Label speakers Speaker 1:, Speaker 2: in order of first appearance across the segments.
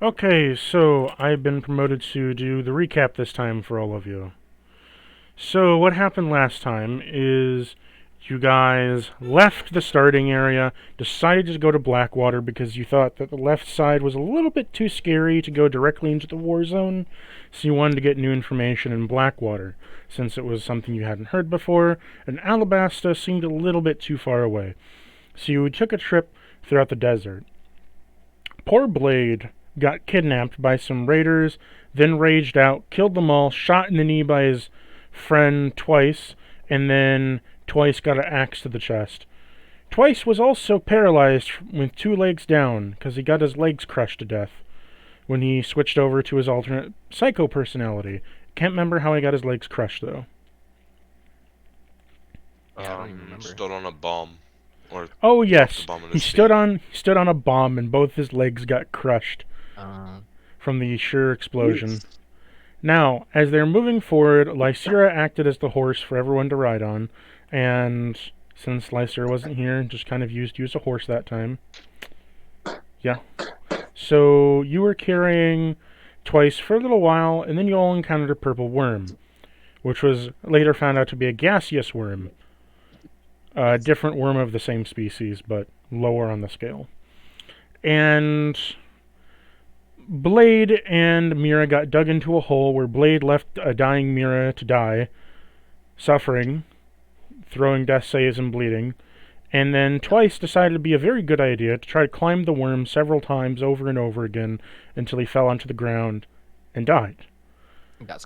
Speaker 1: Okay, so I've been promoted to do the recap this time for all of you. So what happened last time is you guys left the starting area, decided to go to Blackwater because you thought that the left side was a little bit too scary to go directly into the war zone, so you wanted to get new information in Blackwater, since it was something you hadn't heard before, and Alabasta seemed a little bit too far away. So you took a trip throughout the desert. Poor Blade got kidnapped by some raiders, then raged out, killed them all, shot in the knee by his friend twice, and then twice got an axe to the chest. Twice was also paralyzed with 2 legs down because he got his legs crushed to death when he switched over to his alternate psycho personality. Can't remember how he got his legs crushed though.
Speaker 2: Yeah, I don't even remember. Stood on a bomb. Or
Speaker 1: oh yes,
Speaker 2: bomb
Speaker 1: he stood on a bomb and both his legs got crushed from the sheer explosion.
Speaker 3: Yes.
Speaker 1: Now, as they're moving forward, Lysira acted as the horse for everyone to ride on, and since Lysira wasn't here, just kind of used you as a horse that time. Yeah. So you were carrying Twice for a little while, and then you all encountered a purple worm, which was later found out to be a gaseous worm. A different worm of the same species, but lower on the scale. And Blade and Mira got dug into a hole where Blade left a dying Mira to die, suffering, throwing death saves and bleeding, and then Twice decided to be a very good idea to try to climb the worm several times over and over again until he fell onto the ground and died.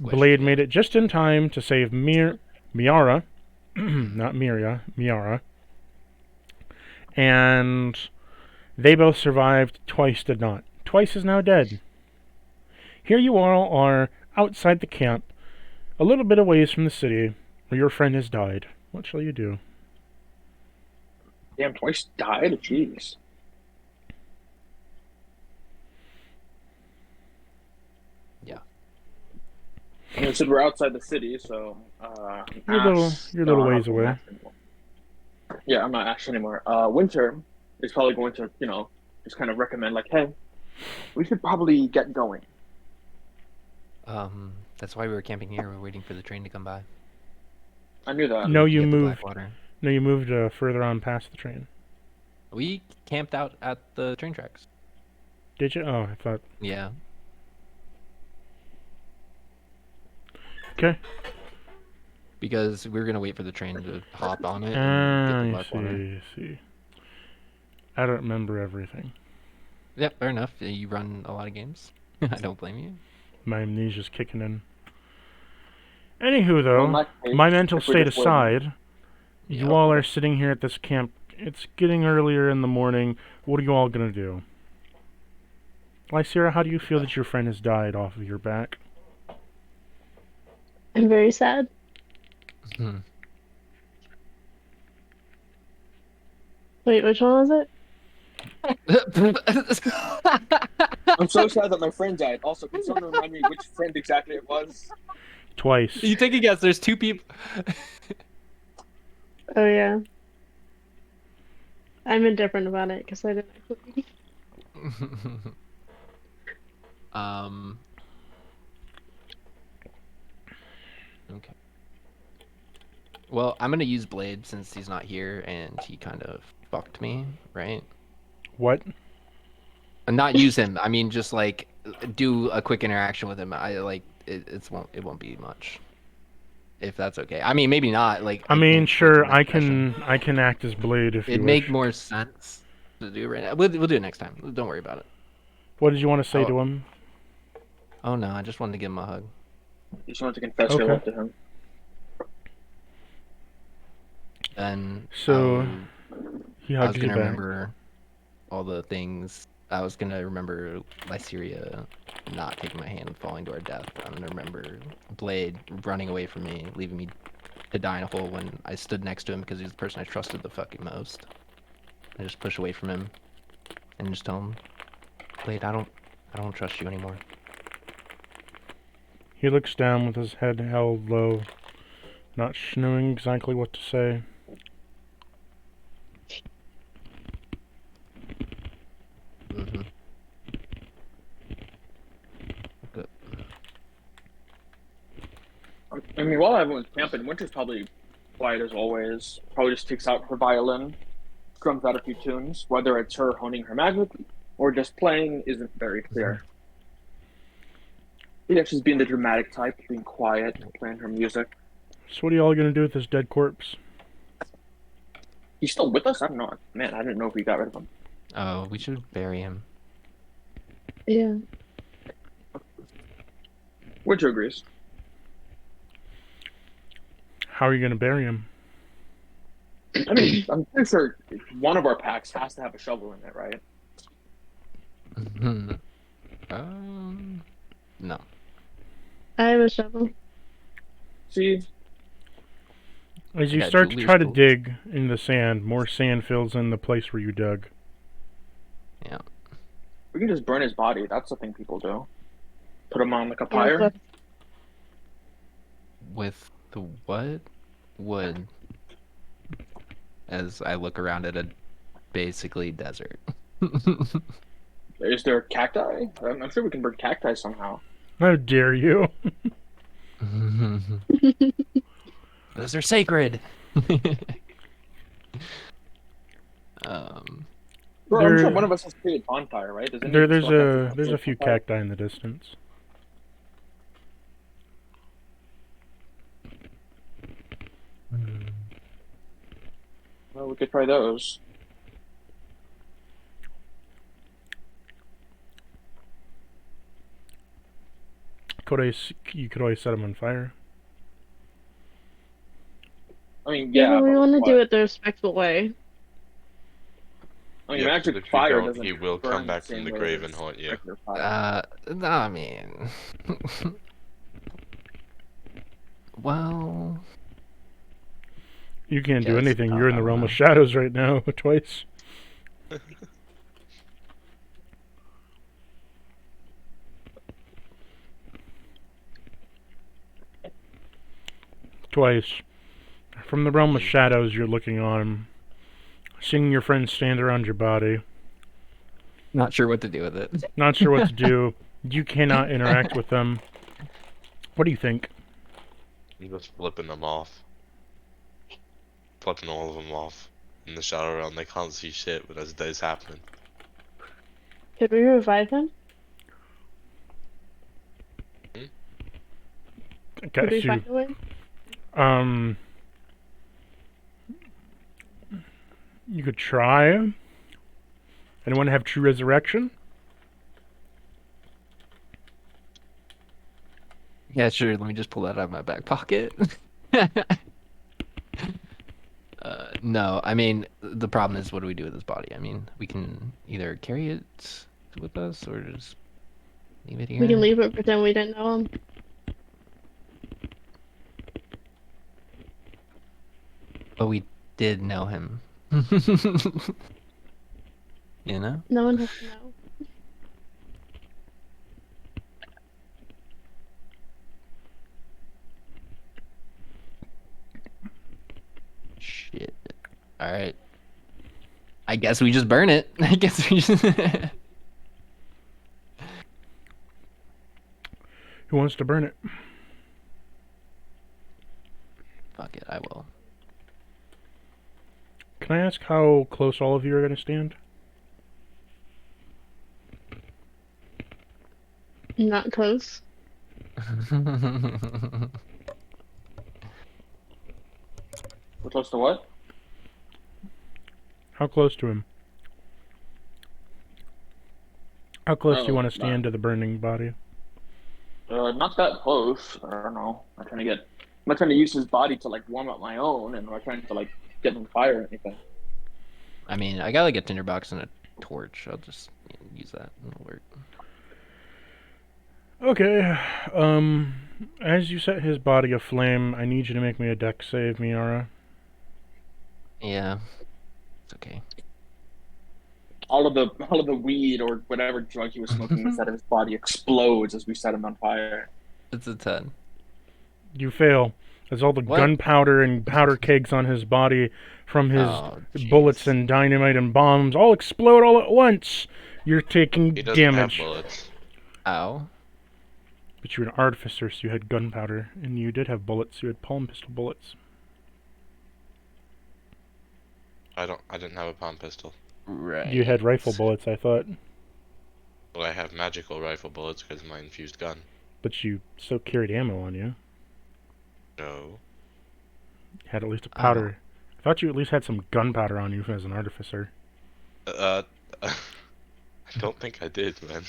Speaker 1: Blade made it just in time to save Miara, not Miria, Miara, and they both survived. Twice did not. Twice is now dead. Here you all are outside the camp, a little bit away from the city, where your friend has died. What shall you do?
Speaker 3: Damn, Twice died? Jeez.
Speaker 2: Yeah.
Speaker 3: I mean, said we're outside the city, so
Speaker 1: you're a little ways away.
Speaker 3: Yeah, I'm not Ash anymore. Winter is probably going to, just kind of recommend like, hey, we should probably get going.
Speaker 4: That's why we were camping here. We're waiting for the train to come by.
Speaker 3: I knew that.
Speaker 1: No, you moved. No, you moved further on past the train.
Speaker 4: We camped out at the train tracks.
Speaker 1: Did you? Oh, I thought.
Speaker 4: Yeah.
Speaker 1: Okay.
Speaker 4: Because we were gonna wait for the train to hop on it and get the Blackwater.
Speaker 1: I see. I don't remember everything.
Speaker 4: Yep, fair enough. You run a lot of games. I don't blame you.
Speaker 1: My amnesia's kicking in. Anywho, though, my mental state aside, you all are sitting here at this camp. It's getting earlier in the morning. What are you all gonna do? Lysira, how do you feel that your friend has died off of your back?
Speaker 5: I'm very sad. Wait, which one was it?
Speaker 3: I'm so sad that my friend died. Also, can someone remind me which friend exactly it was?
Speaker 1: Twice.
Speaker 4: You take a guess. There's 2 people.
Speaker 5: Oh, yeah. I'm indifferent about it because I didn't actually.
Speaker 4: Okay. Well, I'm gonna use Blade since he's not here and he kind of fucked me, right?
Speaker 1: What?
Speaker 4: And not use him. I mean, just like do a quick interaction with him. I like it won't be much, if that's okay. I mean, maybe not. Like
Speaker 1: I mean, sure, I can act as Blade if
Speaker 4: it'd make more sense to do right now. We'll do it next time. Don't worry about it.
Speaker 1: What did you want to say to him?
Speaker 4: Oh no, I just wanted to give him a hug.
Speaker 3: You just wanted to confess your love to him.
Speaker 4: And
Speaker 1: so he
Speaker 4: I was
Speaker 1: hugged you
Speaker 4: gonna
Speaker 1: back.
Speaker 4: remember all the things. I was gonna remember Lyceria not taking my hand and falling to our death. I'm gonna remember Blade running away from me, leaving me to die in a hole when I stood next to him because he was the person I trusted the fucking most. I just push away from him and just tell him, Blade, I don't trust you anymore.
Speaker 1: He looks down with his head held low, not knowing exactly what to say.
Speaker 3: I mean, while everyone's camping, Winter's probably quiet as always. Probably just takes out her violin, strums out a few tunes. Whether it's her honing her magic or just playing isn't very clear. Yeah, she's being the dramatic type, being quiet, playing her music.
Speaker 1: So what are y'all gonna do with this dead corpse?
Speaker 3: He's still with us? I don't know. Man, I didn't know if we got rid of him.
Speaker 4: Oh, we should bury him.
Speaker 5: Yeah.
Speaker 3: Winter agrees.
Speaker 1: How are you gonna bury him?
Speaker 3: I mean, I'm pretty sure one of our packs has to have a shovel in it, right?
Speaker 4: No.
Speaker 5: I have a shovel.
Speaker 3: See,
Speaker 1: As you
Speaker 4: got
Speaker 1: start to
Speaker 4: two
Speaker 1: try to
Speaker 4: loose
Speaker 1: dig in the sand, more sand fills in the place where you dug.
Speaker 4: Yeah.
Speaker 3: we can just burn his body. That's the thing people do. Put him on like a
Speaker 5: Yeah,
Speaker 3: pyre.
Speaker 5: but
Speaker 4: With the what? Wood. As I look around at a basically desert.
Speaker 3: Is there cacti? I'm sure we can burn cacti somehow.
Speaker 1: How dare you?
Speaker 4: Those are sacred.
Speaker 3: Bro, I'm sure
Speaker 1: There-
Speaker 3: one of us has created bonfire, right? Doesn't
Speaker 1: There's
Speaker 3: he still have to
Speaker 1: a few
Speaker 3: bonfire?
Speaker 1: cacti in the distance.
Speaker 3: Well, we could try those.
Speaker 1: You could always set them on fire.
Speaker 3: I mean,
Speaker 5: yeah,
Speaker 3: yeah,
Speaker 5: but we
Speaker 3: but
Speaker 5: want to
Speaker 3: what?
Speaker 5: do it the respectful way.
Speaker 3: I mean,
Speaker 2: Yeah,
Speaker 3: magic
Speaker 2: but if you
Speaker 3: fire
Speaker 2: don't,
Speaker 3: doesn't.
Speaker 2: he will
Speaker 3: burn
Speaker 2: come
Speaker 3: the
Speaker 2: back from
Speaker 3: same
Speaker 2: the
Speaker 3: way
Speaker 2: grave
Speaker 3: as
Speaker 2: and haunt you.
Speaker 3: regular fire.
Speaker 4: No, I mean, well,
Speaker 1: You can't do
Speaker 4: Yes,
Speaker 1: anything. You're in the
Speaker 4: I
Speaker 1: realm
Speaker 4: don't
Speaker 1: of
Speaker 4: know.
Speaker 1: shadows right now, twice. Twice. From the realm of shadows, you're looking on, seeing your friends stand around your body.
Speaker 4: not sure what to do with it.
Speaker 1: Not sure what to do. You cannot interact with them. What do you think?
Speaker 2: I'm just flipping them off. Flipping all of them off. In the shadow realm, they can't see shit, but as day's happening.
Speaker 5: Could we revive him? Could we
Speaker 1: Guess
Speaker 5: find
Speaker 1: you.
Speaker 5: a way?
Speaker 1: You could try. Anyone have true resurrection?
Speaker 4: Yeah, sure. Let me just pull that out of my back pocket. No, I mean, the problem is, what do we do with his body? I mean, we can either carry it with us or just leave it here.
Speaker 5: We can leave it and pretend we didn't know him.
Speaker 4: But we did know him. You know?
Speaker 5: No one has to know.
Speaker 4: Shit. Alright. I guess we just burn it. I guess we just...
Speaker 1: Who wants to burn it?
Speaker 4: Fuck it, I will.
Speaker 1: Can I ask how close all of you are going to stand?
Speaker 5: Not close.
Speaker 3: We're close to what?
Speaker 1: How close to him? How close do you
Speaker 3: Oh,
Speaker 1: want to stand to the burning body?
Speaker 3: Not that close. I don't know. I'm not trying to use his body to like warm up my own, and I'm not trying to like get on fire or anything.
Speaker 4: I mean, I got like a tinderbox and a torch. I'll just use that. It'll work.
Speaker 1: Okay. As you set his body aflame, I need you to make me a dex save, Miara.
Speaker 4: Yeah. It's okay.
Speaker 3: All of the weed or whatever drug he was smoking inside of his body explodes as we set him on fire.
Speaker 4: It's a 10.
Speaker 1: You fail, as all the
Speaker 4: What?
Speaker 1: gunpowder and powder kegs on his body from his
Speaker 4: Oh,
Speaker 1: bullets
Speaker 4: jeez.
Speaker 1: and dynamite and bombs all explode all at once. You're taking
Speaker 2: He doesn't
Speaker 1: damage.
Speaker 2: have bullets.
Speaker 4: Ow.
Speaker 1: But you were an artificer, so you had gunpowder, and you did have bullets. You had palm pistol bullets.
Speaker 2: I didn't have a palm pistol.
Speaker 4: Right.
Speaker 1: You had rifle bullets, I thought.
Speaker 2: Well, I have magical rifle bullets because of my infused gun.
Speaker 1: But you still carried ammo on you.
Speaker 2: No.
Speaker 1: You had at least a powder. I thought you at least had some gunpowder on you as an artificer.
Speaker 2: I don't think I did, man.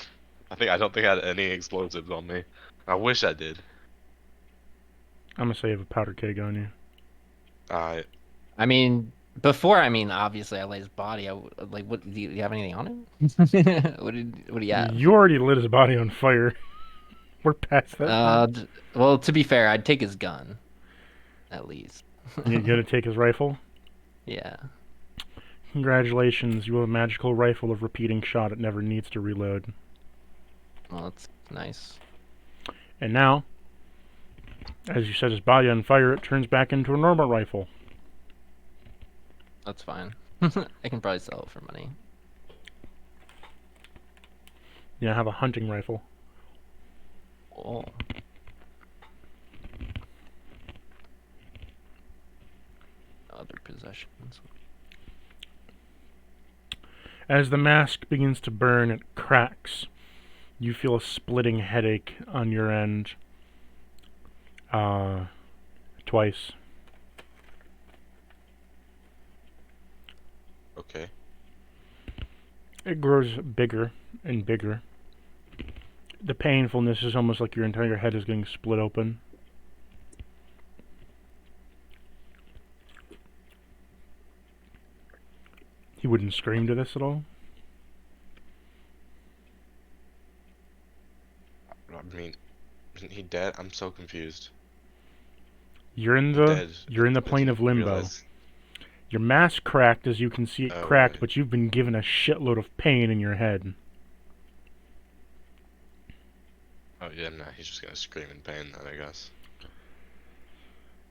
Speaker 2: I don't think I had any explosives on me. I wish I did.
Speaker 1: I'm gonna say you have a powder keg on you.
Speaker 4: I mean, obviously I laid his body. Like, what? Do you have anything on him? What do you have?
Speaker 1: You already lit his body on fire. We're past that.
Speaker 4: Well, to be fair, I'd take his gun, at least.
Speaker 1: You're gonna take his rifle?
Speaker 4: Yeah.
Speaker 1: Congratulations, you have a magical rifle of repeating shot. It never needs to reload.
Speaker 4: Well, that's nice.
Speaker 1: And now, as you set his body on fire, it turns back into a normal rifle.
Speaker 4: That's fine. I can probably sell it for money.
Speaker 1: You now have a hunting rifle.
Speaker 4: Oh. Other possessions.
Speaker 1: As the mask begins to burn, it cracks. You feel a splitting headache on your end. Twice.
Speaker 2: Okay.
Speaker 1: It grows bigger and bigger. The painfulness is almost like your entire head is getting split open. He wouldn't scream to this at all?
Speaker 2: I mean, isn't he dead? I'm so confused.
Speaker 1: You're in the plane of limbo. Your mask cracked, as you can see it cracked,
Speaker 2: right.
Speaker 1: but you've been given a shitload of pain in your head.
Speaker 2: Oh yeah, nah, he's just gonna scream in pain then, I guess.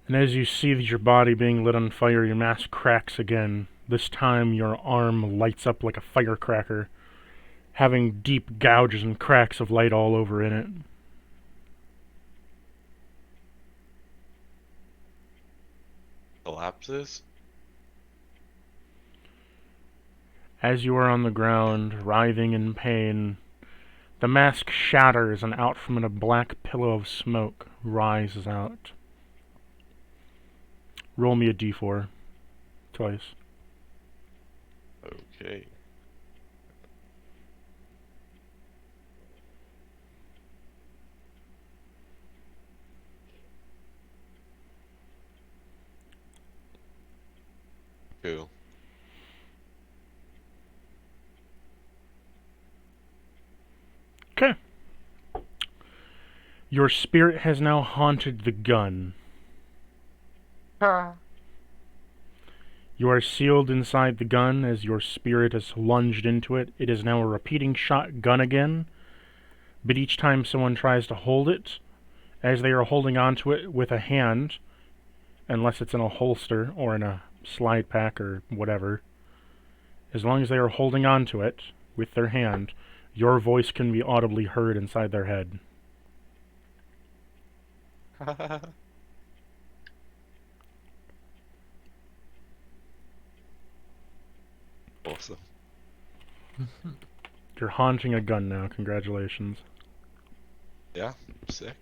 Speaker 1: And as you see your body being lit on fire, your mask cracks again. This time your arm lights up like a firecracker, having deep gouges and cracks of light all over in it.
Speaker 2: Collapses?
Speaker 1: As you are on the ground, writhing in pain, the mask shatters and out from it a black pillow of smoke rises out. Roll me a d4. Twice.
Speaker 2: Okay. Cool.
Speaker 1: Okay. Your spirit has now haunted the gun. You are sealed inside the gun as your spirit has lunged into it. It is now a repeating shot gun again, but each time someone tries to hold it, as they are holding onto it with a hand, unless it's in a holster or in a slide pack or whatever, as long as they are holding onto it with their hand, your voice can be audibly heard inside their head.
Speaker 2: Awesome.
Speaker 1: You're haunting a gun now. Congratulations.
Speaker 2: Yeah, sick.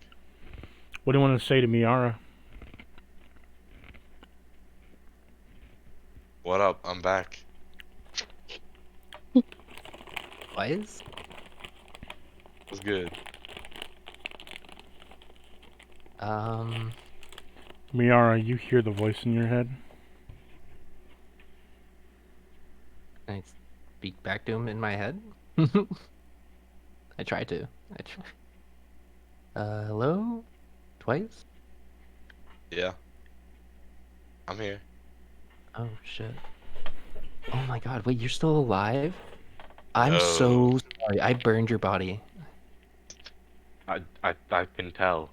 Speaker 1: What do you want to say to Miara?
Speaker 2: What up? I'm back.
Speaker 4: Twice?
Speaker 2: What's good?
Speaker 1: Miara, you hear the voice in your head?
Speaker 4: Can I speak back to him in my head? I try to. Hello? Twice?
Speaker 2: Yeah. I'm here.
Speaker 4: Oh, shit. Oh my god, wait, you're still alive? I'm
Speaker 2: No.
Speaker 4: so sorry. I burned your body.
Speaker 2: I can tell.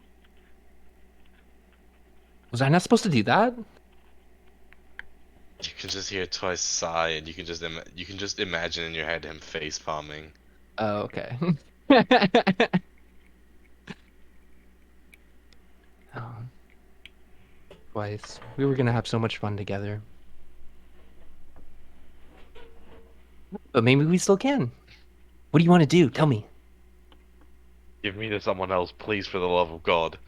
Speaker 4: Was I not supposed to do that?
Speaker 2: You can just hear Twice sigh, and you can just imagine in your head him face palming.
Speaker 4: Oh, okay. twice. We were gonna have so much fun together. But maybe we still can. What do you want to do? Tell me.
Speaker 2: Give me to someone else, please, for the love of God.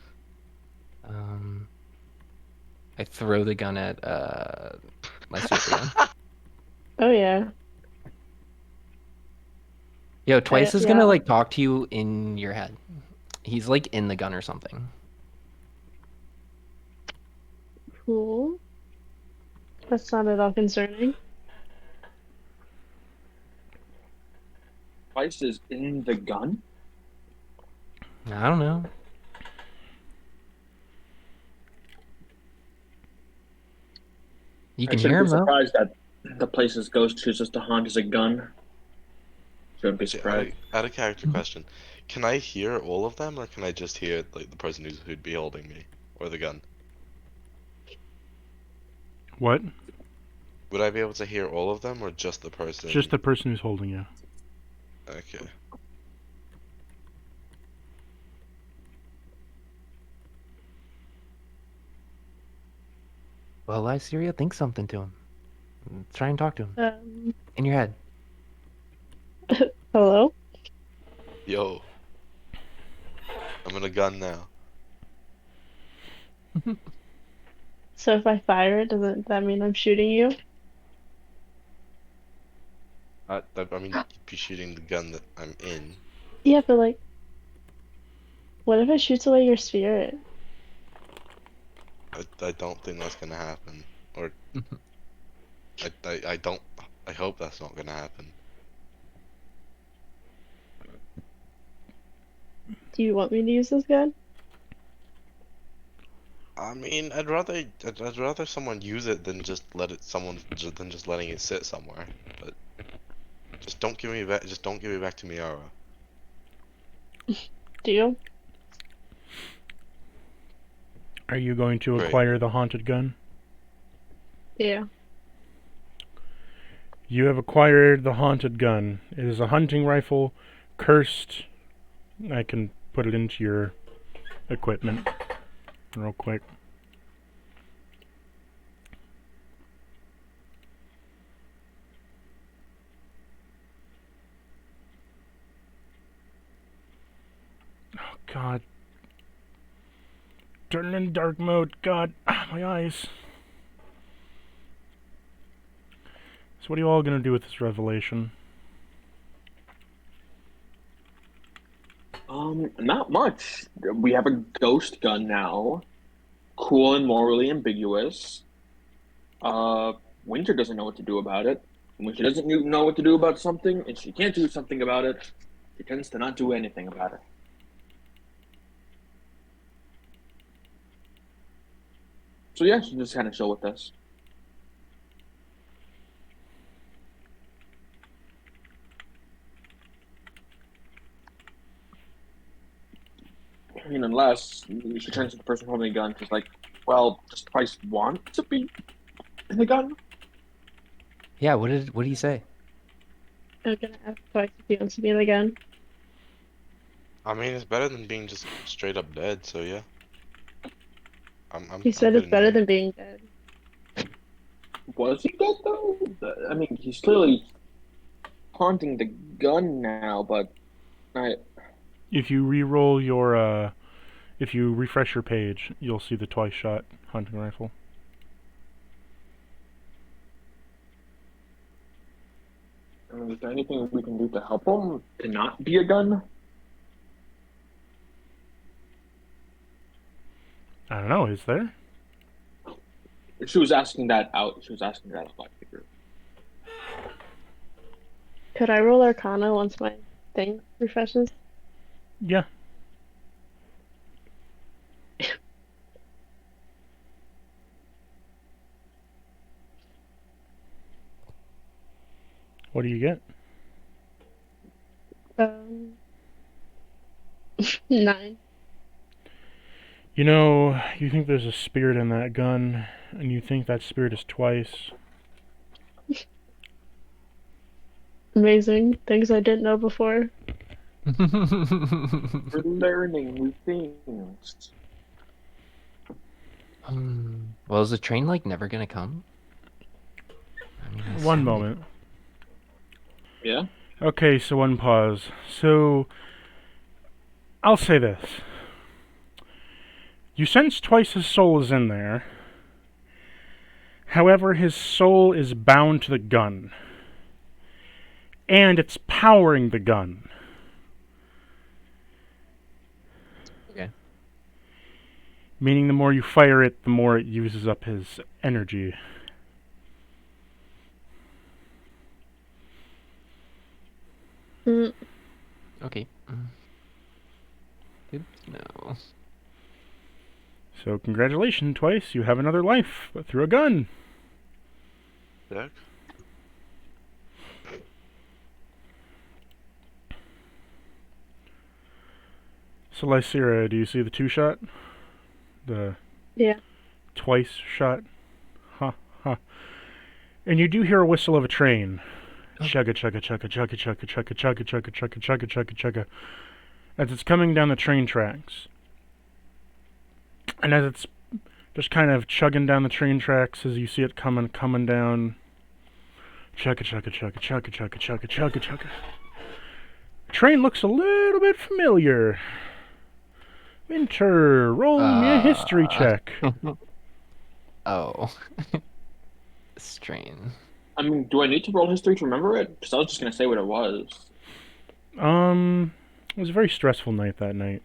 Speaker 4: I throw the gun at Lyceria.
Speaker 5: Oh yeah.
Speaker 4: Yo, Twice is gonna
Speaker 5: Yeah.
Speaker 4: like talk to you in your head. He's like in the gun or something.
Speaker 5: Cool. That's not at all concerning.
Speaker 3: Twice is in the gun.
Speaker 4: I don't know. You
Speaker 3: I
Speaker 4: can
Speaker 3: shouldn't
Speaker 4: hear
Speaker 3: be
Speaker 4: him though.
Speaker 3: surprised that the place's ghost chooses to haunt as a gun. Shouldn't be
Speaker 2: Okay,
Speaker 3: surprised.
Speaker 2: out of character question. Can I hear all of them, or can I just hear like the person who'd be holding me, or the gun?
Speaker 1: What?
Speaker 2: Would I be able to hear all of them, or just the person?
Speaker 1: Just the person who's holding you.
Speaker 2: Okay.
Speaker 4: Well, Lyceria, think something to him. Try and talk to him in your head.
Speaker 5: Hello?
Speaker 2: Yo. I'm in a gun now.
Speaker 5: So if I fire it, doesn't that mean I'm shooting you?
Speaker 2: I mean, you'd be shooting the gun that I'm in.
Speaker 5: Yeah, but like, what if it shoots away your spirit?
Speaker 2: I don't think that's gonna happen. Or I don't. I hope that's not gonna happen.
Speaker 5: Do you want me to use this gun?
Speaker 2: I mean, I'd rather someone use it than just than just letting it sit somewhere. But just don't give me back. Just don't give it back to Miara.
Speaker 5: Deal?
Speaker 1: Are you going to
Speaker 2: Right.
Speaker 1: acquire the haunted gun?
Speaker 5: Yeah.
Speaker 1: You have acquired the haunted gun. It is a hunting rifle, cursed. I can put it into your equipment real quick. Oh God. Turn in dark mode. God, my eyes. So what are you all gonna do with this revelation?
Speaker 3: Not much. We have a ghost gun now. Cool and morally ambiguous. Winter doesn't know what to do about it. And when she doesn't know what to do about something, and she can't do something about it, she tends to not do anything about it. So yeah, she just kind of chill with us. I mean, unless she turns to the person holding the gun, she's like, well, does Twice want to be in the gun?
Speaker 4: Yeah, what did he say?
Speaker 5: I'm gonna ask Twice if he wants to be in the gun.
Speaker 2: I mean, it's better than being just straight up dead. So yeah.
Speaker 5: He said it's
Speaker 2: good
Speaker 5: better
Speaker 2: now.
Speaker 5: than being dead.
Speaker 3: Was he dead though? I mean, he's clearly haunting the gun now, but
Speaker 1: If you re-roll your, if you refresh your page, you'll see the twice shot hunting rifle.
Speaker 3: I mean, is there anything we can do to help him to not be a gun?
Speaker 1: I don't know, is there?
Speaker 3: She was asking that out. She was asking that out of the group.
Speaker 5: Could I roll Arcana once my thing refreshes?
Speaker 1: Yeah. What do you get?
Speaker 5: 9.
Speaker 1: You know, you think there's a spirit in that gun, and you think that spirit is Twice.
Speaker 5: Amazing. Things I didn't know before.
Speaker 3: We're learning new things.
Speaker 4: Well, is the train like never gonna come? I mean, I
Speaker 1: One
Speaker 4: assume it-
Speaker 1: moment.
Speaker 3: Yeah.
Speaker 1: Okay, so one pause. So, I'll say this. You sense twice his soul is in there. However, his soul is bound to the gun. And it's powering the gun.
Speaker 4: Okay.
Speaker 1: Meaning the more you fire it, the more it uses up his energy.
Speaker 5: Mm,
Speaker 4: Okay. Good to know.
Speaker 1: So congratulations, Twice. You have another life, but through a gun.
Speaker 2: Deck.
Speaker 1: So Lysira, do you see the two shot? The
Speaker 5: yeah.
Speaker 1: twice shot? Ha ha. And you do hear a whistle of a train. Chugga chugga chugga chugga chugga chugga chugga chugga chugga chugga chugga chugga. As it's coming down the train tracks. And as it's just kind of chugging down the train tracks, as you see it coming down. Chugga chugga chugga chugga chugga chugga chugga chugga. The train looks a little bit familiar. Winter, roll me a history check.
Speaker 4: Oh. Strain.
Speaker 3: I mean, do I need to roll history to remember it? Because I was just gonna say what it was.
Speaker 1: It was a very stressful night that night.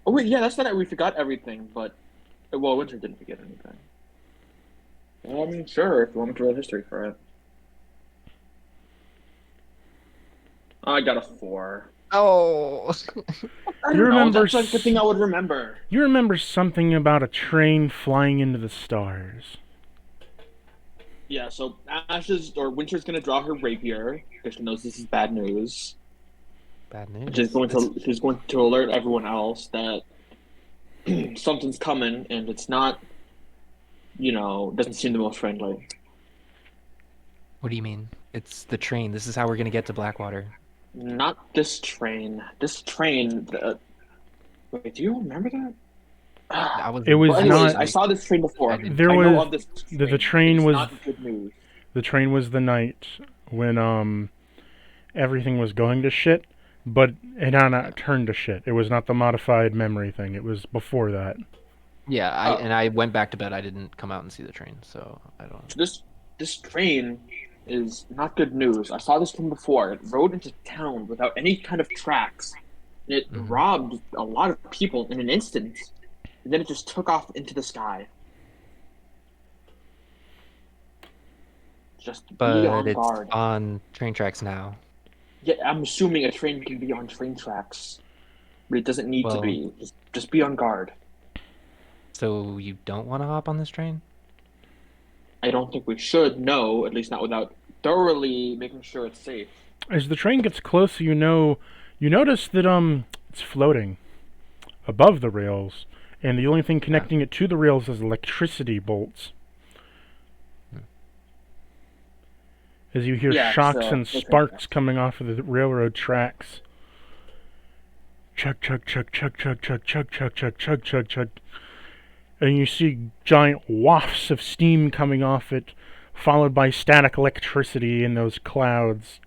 Speaker 3: Oh wait, yeah, that's the night we forgot everything. But well, Winter didn't forget anything. Well, I mean, sure, if you want me to roll history for it. I got a 4.
Speaker 4: Oh.
Speaker 3: I
Speaker 1: You
Speaker 3: don't know.
Speaker 1: remember
Speaker 3: That's like the thing I would remember.
Speaker 1: You remember something about a train flying into the stars.
Speaker 3: Yeah, so Winter's gonna draw her rapier because she knows this is bad news.
Speaker 4: Bad news.
Speaker 3: She's going to alert everyone else that something's coming and it's not, doesn't seem the most friendly.
Speaker 4: What do you mean? It's the train. This is how we're gonna get to Blackwater.
Speaker 3: Not this train. This train. Wait, do you remember that?
Speaker 4: That was
Speaker 1: It was
Speaker 3: Well, anyways,
Speaker 1: not-
Speaker 3: I saw this train before.
Speaker 4: I didn't-
Speaker 1: There
Speaker 3: I know
Speaker 1: was-
Speaker 3: of this
Speaker 1: the train
Speaker 3: It's
Speaker 1: was-
Speaker 3: not good news.
Speaker 1: The train was the night when everything was going to shit, but it had not turned to shit. It was not the modified memory thing. It was before that.
Speaker 4: Yeah,
Speaker 3: Oh.
Speaker 4: and I went back to bed. I didn't come out and see the train, so I don't.
Speaker 3: This train is not good news. I saw this train before. It rode into town without any kind of tracks. And it
Speaker 4: Mhm.
Speaker 3: robbed a lot of people in an instant. And then it just took off into the sky. Just be
Speaker 4: But
Speaker 3: on
Speaker 4: it's
Speaker 3: guard.
Speaker 4: on train tracks now.
Speaker 3: Yeah, I'm assuming a train can be on train tracks. But it doesn't need to
Speaker 4: Well-
Speaker 3: be. Just be on guard.
Speaker 4: So you don't want to hop on this train?
Speaker 3: I don't think we should, no, at least not without thoroughly making sure it's safe.
Speaker 1: As the train gets closer, you notice that it's floating above the rails, and the only thing connecting it to the rails is electricity bolts. As you hear
Speaker 3: Yeah,
Speaker 1: shocks
Speaker 3: so-
Speaker 1: and
Speaker 3: okay.
Speaker 1: sparks coming off of the railroad tracks. Chug chug chug chug chug chug chug chug chug chug chug chug. And you see giant wafts of steam coming off it, followed by static electricity in those clouds.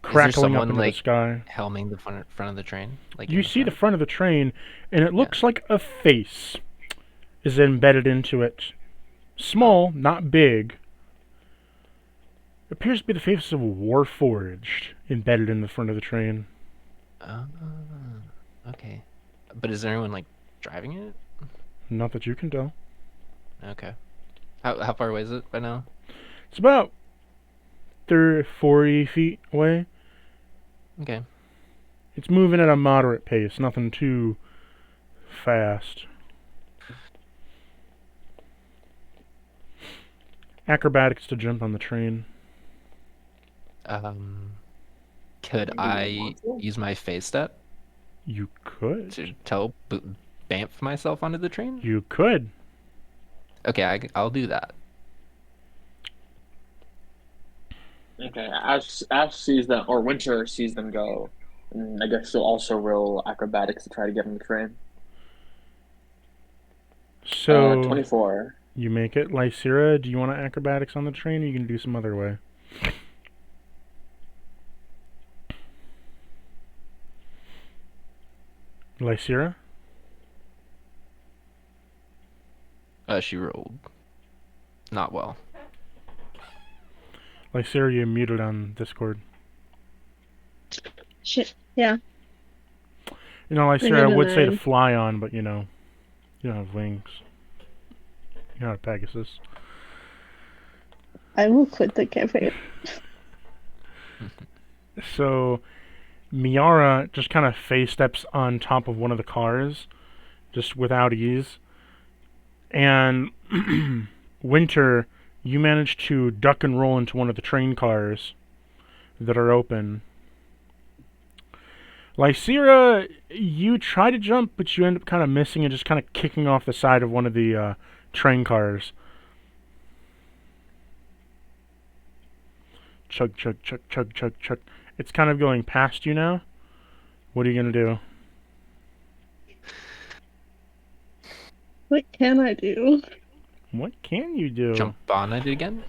Speaker 1: Crackling up
Speaker 4: someone,
Speaker 1: into the
Speaker 4: like,
Speaker 1: sky.
Speaker 4: Helming the front of the train? Like
Speaker 1: You
Speaker 4: in the
Speaker 1: see the
Speaker 4: front?
Speaker 1: front of the train, and it looks like a face is embedded into it. Small, not big. It appears to be the face of a Warforged embedded in the front of the train.
Speaker 4: Ah, okay. But is there anyone like driving it?
Speaker 1: Not that you can tell.
Speaker 4: Okay. How far away is it by now?
Speaker 1: It's about 40 feet away.
Speaker 4: Okay.
Speaker 1: It's moving at a moderate pace, nothing too fast. Acrobatics to jump on the train.
Speaker 4: Could I use my phase step
Speaker 1: You could.
Speaker 4: to bamf myself onto the train?
Speaker 1: You could.
Speaker 4: Okay, I'll do that.
Speaker 3: Okay, Ash sees them, or Winter sees them go, and I guess she'll also roll acrobatics to try to get on the train.
Speaker 1: So
Speaker 3: 24.
Speaker 1: you make it. Lysira, do you want to acrobatics on the train, or you can do some other way? Lysira?
Speaker 4: She rolled not well.
Speaker 1: Lysira, you're muted on Discord.
Speaker 5: Shit. Yeah.
Speaker 1: You know,
Speaker 5: I
Speaker 1: Lysira,
Speaker 5: got
Speaker 1: I
Speaker 5: a
Speaker 1: would say to
Speaker 5: 9.
Speaker 1: fly on, but you know, you don't have wings. You're not a Pegasus.
Speaker 5: I will quit the campaign.
Speaker 1: So, Miara just kind of face steps on top of one of the cars, just without ease. And Winter, you manage to duck and roll into one of the train cars that are open. Lysira, you try to jump, but you end up kind of missing and just kind of kicking off the side of one of the train cars. Chug, chug, chug, chug, chug, chug. It's kind of going past you now. What are you going to do?
Speaker 5: What can I do?
Speaker 1: What can you do?
Speaker 4: Jump on it again?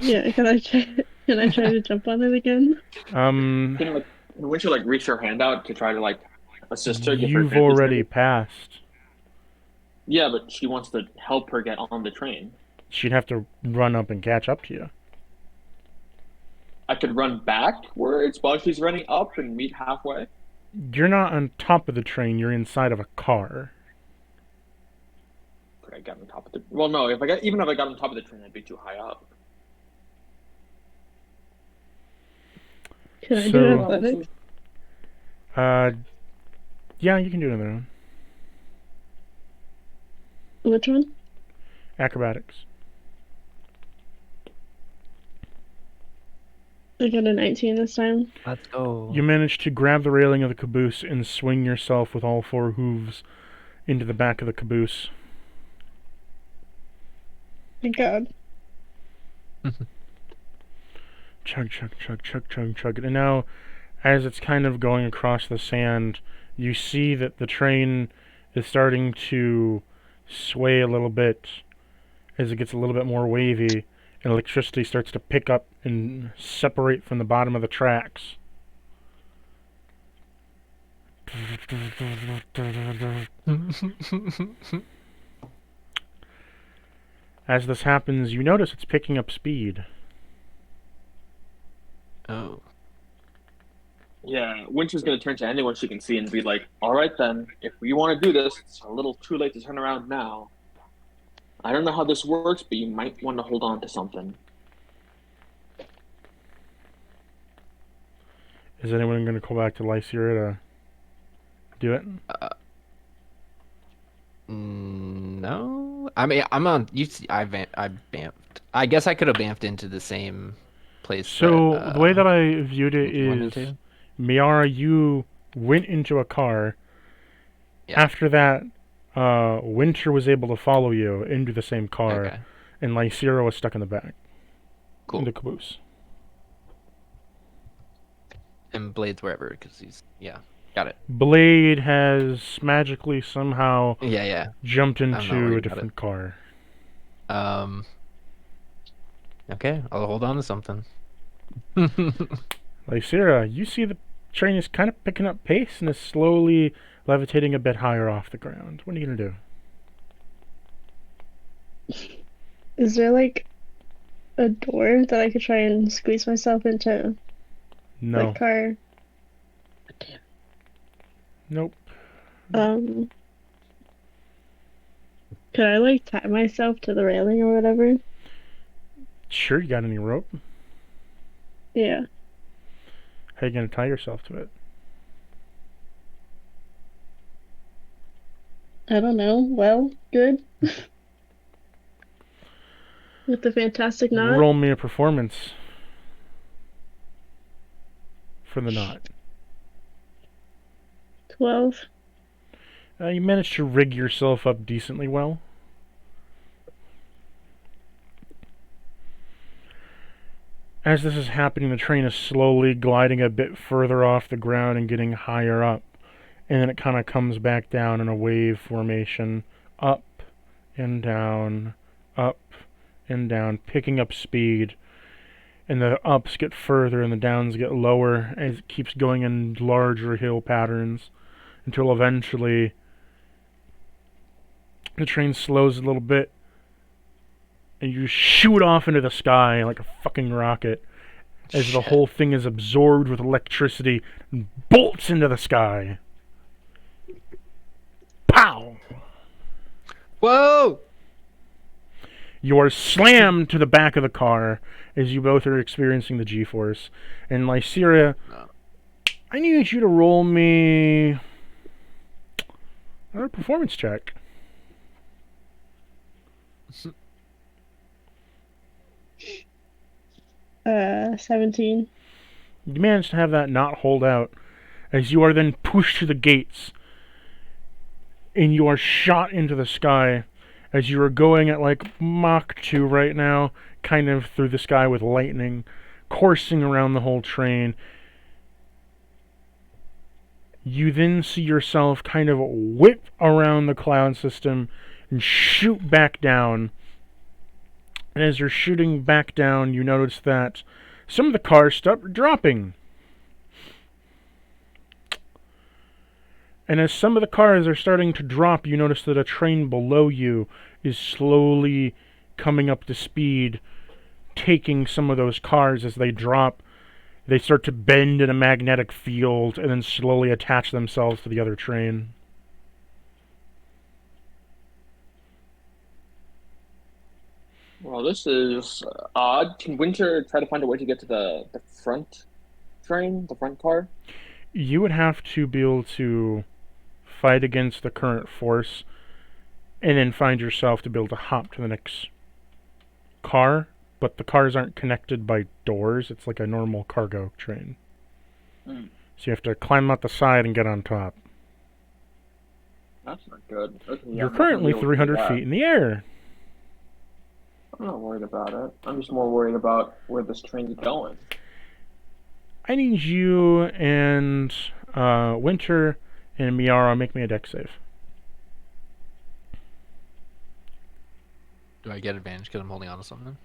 Speaker 5: Yeah, can I try? Can I try to jump on it again?
Speaker 3: Can Winter reach her hand out to try to assist her? Give her
Speaker 1: You've
Speaker 3: advantage,
Speaker 1: already
Speaker 3: maybe?
Speaker 1: passed.
Speaker 3: Yeah, but she wants to help her get on the train.
Speaker 1: She'd have to run up and catch up to you.
Speaker 3: I could run backwards while she's running up and meet halfway.
Speaker 1: You're not on top of the train, you're inside of a car.
Speaker 3: Could I get on top of the? Well, no. Even if I got on top of the train, I'd be too high up.
Speaker 5: Can I do
Speaker 1: So-
Speaker 5: athletics?
Speaker 1: Yeah, you can do another one.
Speaker 5: Which one?
Speaker 1: Acrobatics.
Speaker 5: I got a 19 this time.
Speaker 4: Let's go.
Speaker 1: You manage to grab the railing of the caboose and swing yourself with all 4 hooves into the back of the caboose.
Speaker 5: Thank God.
Speaker 1: Chug, chug, chug, chug, chug, chug. And now, as it's kind of going across the sand, you see that the train is starting to sway a little bit as it gets a little bit more wavy, and electricity starts to pick up and separate from the bottom of the tracks. As this happens, you notice it's picking up speed.
Speaker 4: Oh.
Speaker 3: Yeah, Winter's gonna turn to anyone she can see and be like, "All right then, if we want to do this, it's a little too late to turn around now. I don't know how this works, but you might want to hold on to something."
Speaker 1: Is anyone going to call back to Lysira to do it?
Speaker 4: No. I mean, I'm on. I bamfed. I guess I could have bamfed into the same place.
Speaker 1: So,
Speaker 4: that,
Speaker 1: the way that I viewed it
Speaker 4: you went
Speaker 1: is,
Speaker 4: into?
Speaker 1: Miara, you went into a car.
Speaker 4: Yeah.
Speaker 1: After that, Winter was able to follow you into the same car,
Speaker 4: Okay.
Speaker 1: and Lysira was stuck in the back.
Speaker 4: Cool.
Speaker 1: In the caboose.
Speaker 4: And Blade's wherever, because he's got it.
Speaker 1: Blade has magically somehow
Speaker 4: Yeah.
Speaker 1: jumped
Speaker 4: not
Speaker 1: into
Speaker 4: worried
Speaker 1: a
Speaker 4: about
Speaker 1: different car.
Speaker 4: Okay, I'll hold on to something.
Speaker 1: Lysira, you see the train is kind of picking up pace and is slowly levitating a bit higher off the ground. What are you going to do?
Speaker 5: Is there a door that I could try and squeeze myself into
Speaker 1: No.
Speaker 5: the car?
Speaker 1: Nope.
Speaker 5: Could I tie myself to the railing or whatever?
Speaker 1: Sure, you got any rope?
Speaker 5: Yeah.
Speaker 1: How you going to tie yourself to it?
Speaker 5: I don't know. Well, good. With the fantastic knot.
Speaker 1: Roll me a performance for the knot.
Speaker 5: 12.
Speaker 1: You managed to rig yourself up decently well. As this is happening, the train is slowly gliding a bit further off the ground and getting higher up. And then it kind of comes back down in a wave formation, up and down, up and down, picking up speed. And the ups get further and the downs get lower as it keeps going in larger hill patterns until eventually the train slows a little bit and you shoot off into the sky like a fucking rocket as the whole thing is absorbed with electricity and bolts into the sky. Pow!
Speaker 4: Whoa!
Speaker 1: You are slammed to the back of the car as you both are experiencing the G-force. And Lyceria, I need you to roll me a performance check.
Speaker 5: 17.
Speaker 1: You manage to have that not hold out as you are then pushed to the gates and you are shot into the sky as you are going at like Mach 2 right now, kind of through the sky with lightning coursing around the whole train. You then see yourself kind of whip around the cloud system and shoot back down. And as you're shooting back down, you notice that some of the cars start dropping. And as some of the cars are starting to drop, you notice that a train below you is slowly coming up to speed, taking some of those cars as they drop. They start to bend in a magnetic field and then slowly attach themselves to the other train.
Speaker 3: Well, this is odd. Can Winter try to find a way to get to the front train, the front car?
Speaker 1: You would have to be able to fight against the current force and then find yourself to be able to hop to the next car, but the cars aren't connected by doors. It's like a normal cargo train.
Speaker 3: Mm.
Speaker 1: So you have to climb out the side and get on top.
Speaker 3: That's not good. Okay, yeah,
Speaker 1: You're
Speaker 3: I'm not gonna
Speaker 1: currently
Speaker 3: be able to do
Speaker 1: 300
Speaker 3: that.
Speaker 1: feet in the air.
Speaker 3: I'm not worried about it. I'm just more worried about where this train's going.
Speaker 1: I need you and Winter and Miara make me a dex save.
Speaker 4: Do I get advantage because I'm holding on to something?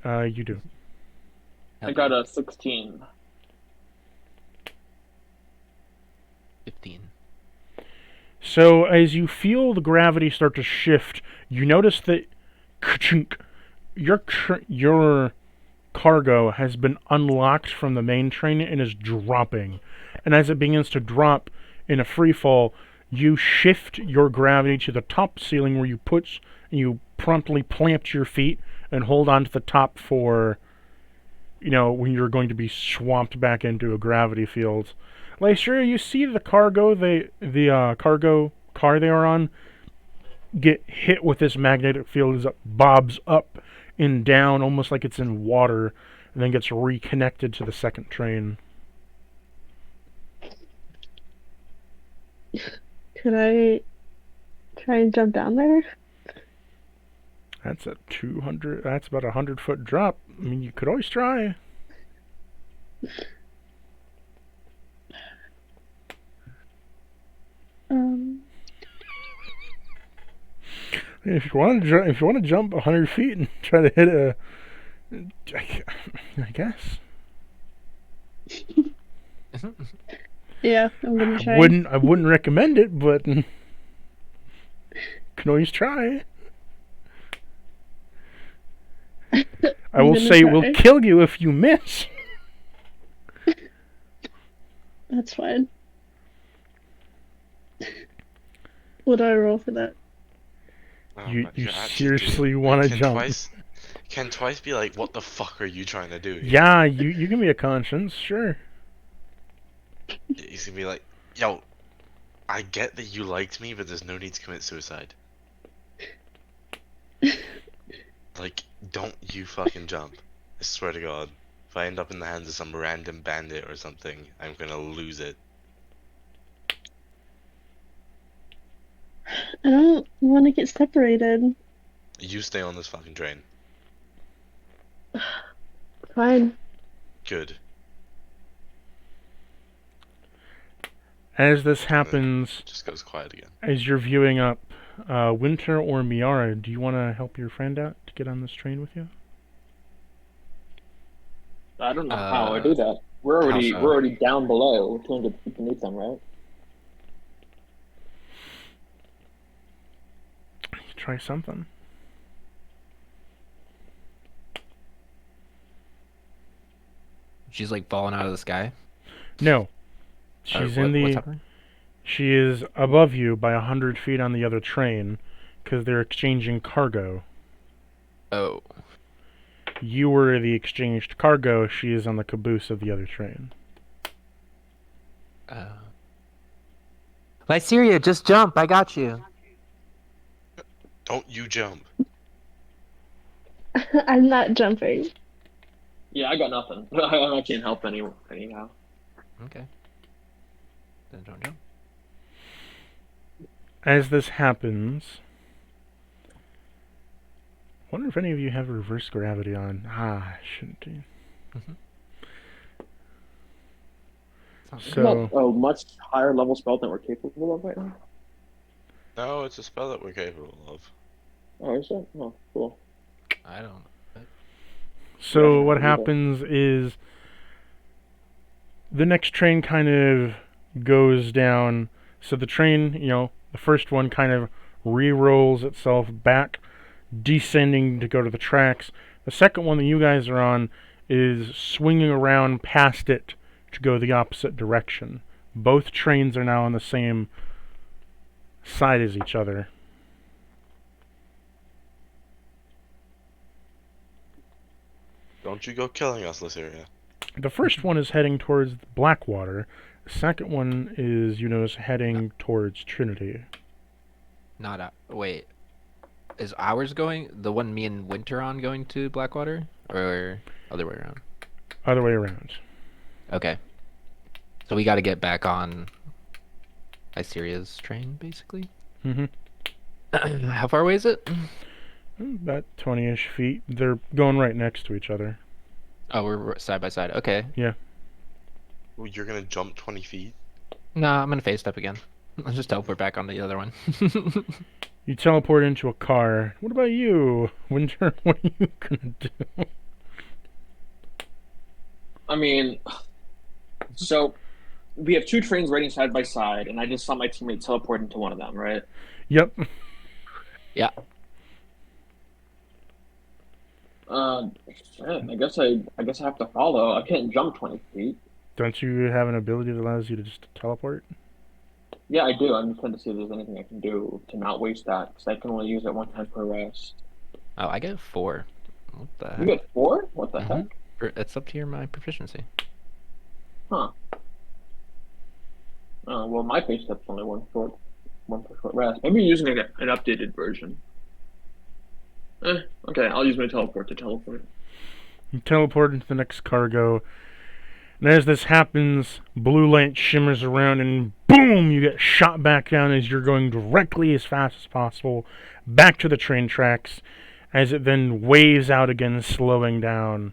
Speaker 1: You do.
Speaker 3: I got a 16.
Speaker 4: 15.
Speaker 1: So as you feel the gravity start to shift, you notice that your cargo has been unlocked from the main train and is dropping. And as it begins to drop in a free fall, you shift your gravity to the top ceiling where you promptly plant your feet and hold on to the top for, when you're going to be swamped back into a gravity field. Lyceria, you see the cargo cargo car they are on get hit with this magnetic field as it bobs up and down almost like it's in water and then gets reconnected to the second train.
Speaker 5: Could I try and jump down there?
Speaker 1: That's about a 100-foot drop. I mean, you could always try. If you want to jump 100 feet and try to hit I guess.
Speaker 5: Yeah, I'm gonna try.
Speaker 1: I wouldn't recommend it, but can always try. I will say it will kill you if you miss.
Speaker 5: That's fine. What do I roll for that?
Speaker 1: You seriously want to jump?
Speaker 2: Can Twice be like, what the fuck are you trying to do?
Speaker 1: Yeah, you give me a conscience, sure.
Speaker 2: He's gonna be like, yo, I get that you liked me, but there's no need to commit suicide. Like, don't you fucking jump. I swear to God. If I end up in the hands of some random bandit or something, I'm gonna lose it.
Speaker 5: I don't want to get separated.
Speaker 2: You stay on this fucking train.
Speaker 5: Fine.
Speaker 2: Good.
Speaker 1: As this happens,
Speaker 2: Just goes quiet again.
Speaker 1: as you're viewing up Winter or Miara, do you want to help your friend out to get on this train with you?
Speaker 3: I don't know how I do that. We're
Speaker 4: how
Speaker 3: already
Speaker 4: so?
Speaker 3: we're already down below. We're 200 feet beneath them, right?
Speaker 1: Try something.
Speaker 4: She's like falling out of the sky.
Speaker 1: No.
Speaker 4: Or
Speaker 1: She's
Speaker 4: what,
Speaker 1: in
Speaker 4: what's
Speaker 1: the...
Speaker 4: happening?
Speaker 1: She is above you by 100 feet on the other train, because they're exchanging cargo.
Speaker 4: Oh.
Speaker 1: You were the exchanged cargo, she is on the caboose of the other train.
Speaker 6: Lyceria, just jump. I got you.
Speaker 2: Don't you jump.
Speaker 5: I'm not jumping.
Speaker 3: Yeah, I got nothing. I can't help anyhow.
Speaker 4: Okay. Then don't jump.
Speaker 1: As this happens... I wonder if any of you have reverse gravity on. I shouldn't do.
Speaker 3: Isn't that a much higher level spell than we're capable of right now?
Speaker 2: No, it's a spell that we're capable of.
Speaker 3: Oh, is it? Oh, cool.
Speaker 4: I don't.
Speaker 1: So
Speaker 3: Yeah,
Speaker 1: what
Speaker 3: either.
Speaker 1: happens is the next train kind of goes down. So the train, the first one kind of re-rolls itself back, descending to go to the tracks. The second one that you guys are on is swinging around past it to go the opposite direction. Both trains are now on the same side as each other.
Speaker 2: Don't you go killing us, Lyceria.
Speaker 1: The first one is heading towards Blackwater. The second one is, heading towards Trinity.
Speaker 4: Not wait. Is ours going? The one me and Winter on going to Blackwater, or other way around?
Speaker 1: Other way around.
Speaker 4: Okay. So we got to get back on Iceria's train, basically. How far away is it?
Speaker 1: About 20-ish feet. They're going right next to each other.
Speaker 4: Oh, we're side by side. Okay.
Speaker 1: Yeah.
Speaker 2: Well, you're gonna jump 20 feet?
Speaker 4: Nah, I'm gonna phase step again. I'll just teleport back on the other one.
Speaker 1: You teleport into a car. What about you, Winter? What are you gonna do?
Speaker 3: I mean, so we have two trains riding side by side, and I just saw my teammate teleport into one of them, right?
Speaker 1: Yep.
Speaker 4: Yeah.
Speaker 3: Shit, I guess I have to follow. I can't jump 20 feet.
Speaker 1: Don't you have an ability that allows you to just teleport?
Speaker 3: Yeah, I do. I'm just trying to see if there's anything I can do to not waste that, because I can only use it one time per rest.
Speaker 4: Oh, I get 4. What the heck?
Speaker 3: You get 4? What the heck?
Speaker 4: It's up to my proficiency.
Speaker 3: Huh. Well, my page step's only one per short rest. Maybe you're using an updated version. Okay, I'll use my teleport to teleport.
Speaker 1: You teleport into the next cargo, and as this happens, blue light shimmers around, and boom! You get shot back down as you're going directly as fast as possible back to the train tracks, as it then waves out again, slowing down.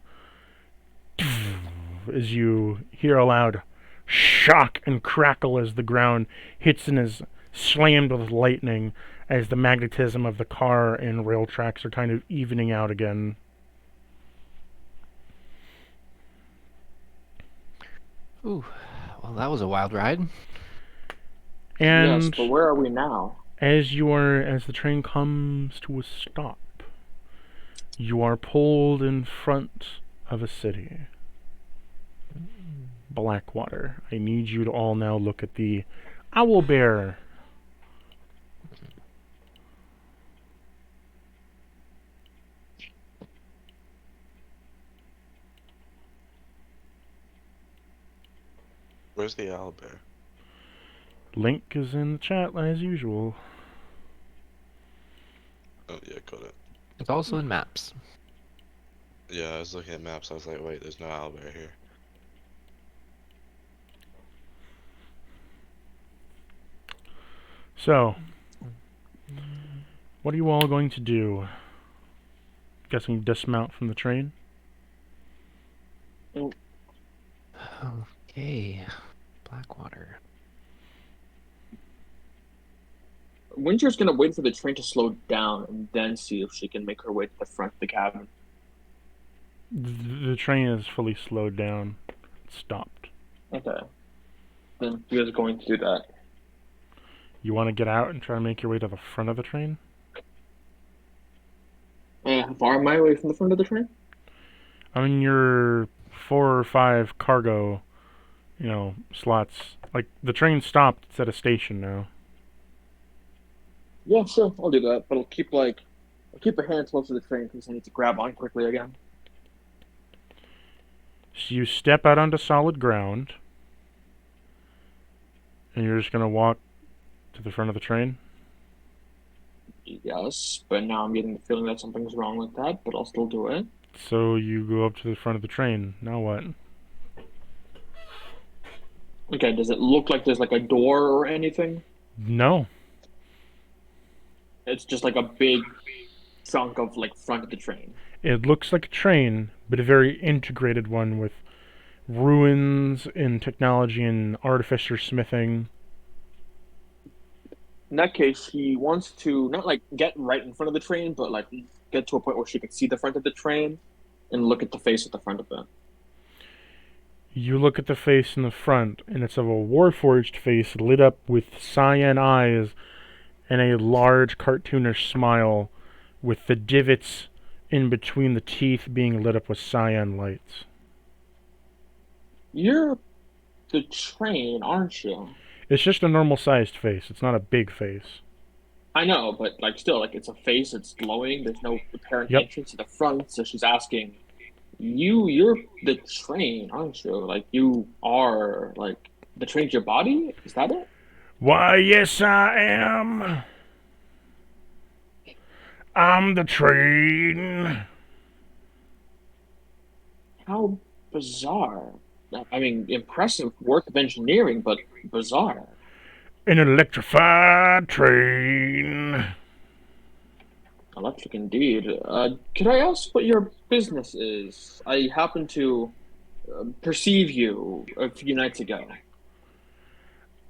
Speaker 1: As you hear a loud shock and crackle as the ground hits and is slammed with lightning, as the magnetism of the car and rail tracks are kind of evening out again.
Speaker 4: Ooh, well, that was a wild ride.
Speaker 1: And
Speaker 3: yes, but where are we now?
Speaker 1: as the train comes to a stop, you are pulled in front of a city. Blackwater. I need you to all now look at the owl bear.
Speaker 2: Where's the owlbear?
Speaker 1: Link is in the chat as usual.
Speaker 2: Oh yeah, got it.
Speaker 4: It's also in maps.
Speaker 2: Yeah, I was looking at maps, I was like, wait, there's no owlbear here.
Speaker 1: So, what are you all going to do? Guessing dismount from the train?
Speaker 4: Okay. Blackwater.
Speaker 3: Winter's gonna wait for the train to slow down and then see if she can make her way to the front of the cabin.
Speaker 1: The train is fully slowed down. It's stopped.
Speaker 3: Okay. Then you guys are going to do that.
Speaker 1: You want to get out and try to make your way to the front of the train?
Speaker 3: How far am I away from the front of the train?
Speaker 1: I mean, you're 4 or 5 cargo, slots. Like, the train stopped. It's at a station now.
Speaker 3: Yeah, sure, I'll do that. But I'll keep a hand close to the train in case I need to grab on quickly again.
Speaker 1: So you step out onto solid ground, and you're just gonna walk to the front of the train?
Speaker 3: Yes, but now I'm getting the feeling that something's wrong with that, but I'll still do it.
Speaker 1: So you go up to the front of the train. Now what?
Speaker 3: Okay, does it look like there's like a door or anything?
Speaker 1: No.
Speaker 3: It's just like a big chunk of like front of the train.
Speaker 1: It looks like a train, but a very integrated one with ruins in technology and artificer smithing.
Speaker 3: In that case, he wants to not like get right in front of the train, but like get to a point where she can see the front of the train and look at the face at the front of it.
Speaker 1: You look at the face in the front, and it's of a warforged face lit up with cyan eyes and a large cartoonish smile with the divots in between the teeth being lit up with cyan lights.
Speaker 3: You're the train, aren't you?
Speaker 1: It's just a normal-sized face. It's not a big face.
Speaker 3: I know, but like still, like it's a face. It's glowing. There's no apparent
Speaker 1: Yep.
Speaker 3: entrance to the front, so she's asking, "You're the train, aren't you? Like you are like the train's your body? Is that it?"
Speaker 1: Why, yes, I am. I'm the train.
Speaker 3: How bizarre. I mean, impressive work of engineering, but bizarre.
Speaker 1: An electrified train.
Speaker 3: Electric indeed. Could I ask what your business is? I happen to perceive you a few nights ago.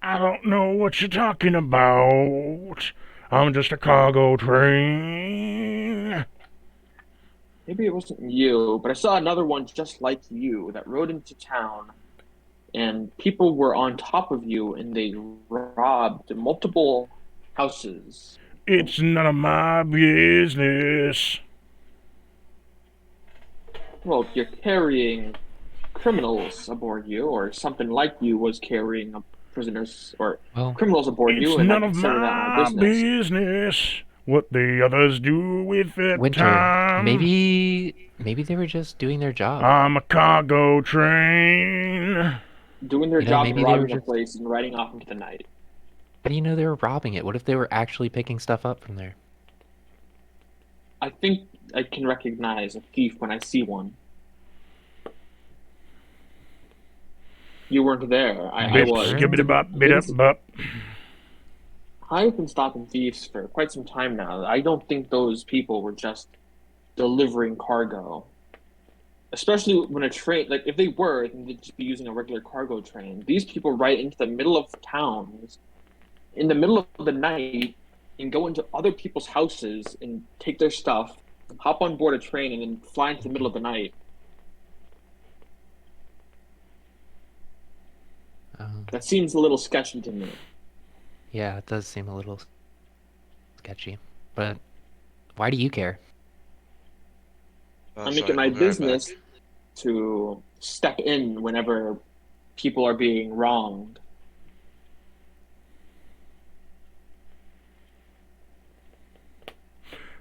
Speaker 1: I don't know what you're talking about. I'm just a cargo train.
Speaker 3: Maybe it wasn't you, but I saw another one just like you that rode into town, and people were on top of you, and they robbed multiple houses.
Speaker 1: It's none of my business.
Speaker 3: Well, if you're carrying criminals aboard you, or something like you was carrying prisoners or
Speaker 4: Well,
Speaker 3: criminals aboard
Speaker 1: It's
Speaker 3: you, and I
Speaker 1: none of
Speaker 3: consider that my
Speaker 1: my
Speaker 3: business.
Speaker 1: business. What the others do with their
Speaker 4: Winter,
Speaker 1: time.
Speaker 4: maybe they were just doing their job.
Speaker 1: I'm a cargo train.
Speaker 3: Doing their
Speaker 4: You know,
Speaker 3: job,
Speaker 4: maybe they were
Speaker 3: robbing the
Speaker 4: just-
Speaker 3: place and riding off into the night.
Speaker 4: How do you know they were robbing it? What if they were actually picking stuff up from there?
Speaker 3: I think I can recognize a thief when I see one. You weren't there. I
Speaker 1: Bip,
Speaker 3: was.
Speaker 1: skibbity-bop, bit-up-bop.
Speaker 3: I've been stopping thieves for quite some time now. I don't think those people were just delivering cargo. Especially when a train, like if they were, then they'd just be using a regular cargo train. These people ride into the middle of towns, in the middle of the night, and go into other people's houses and take their stuff, hop on board a train, and then fly into the middle of the night. That seems a little sketchy to me.
Speaker 4: Yeah, it does seem a little sketchy. But why do you care?
Speaker 3: I make it my business to step in whenever people are being wronged.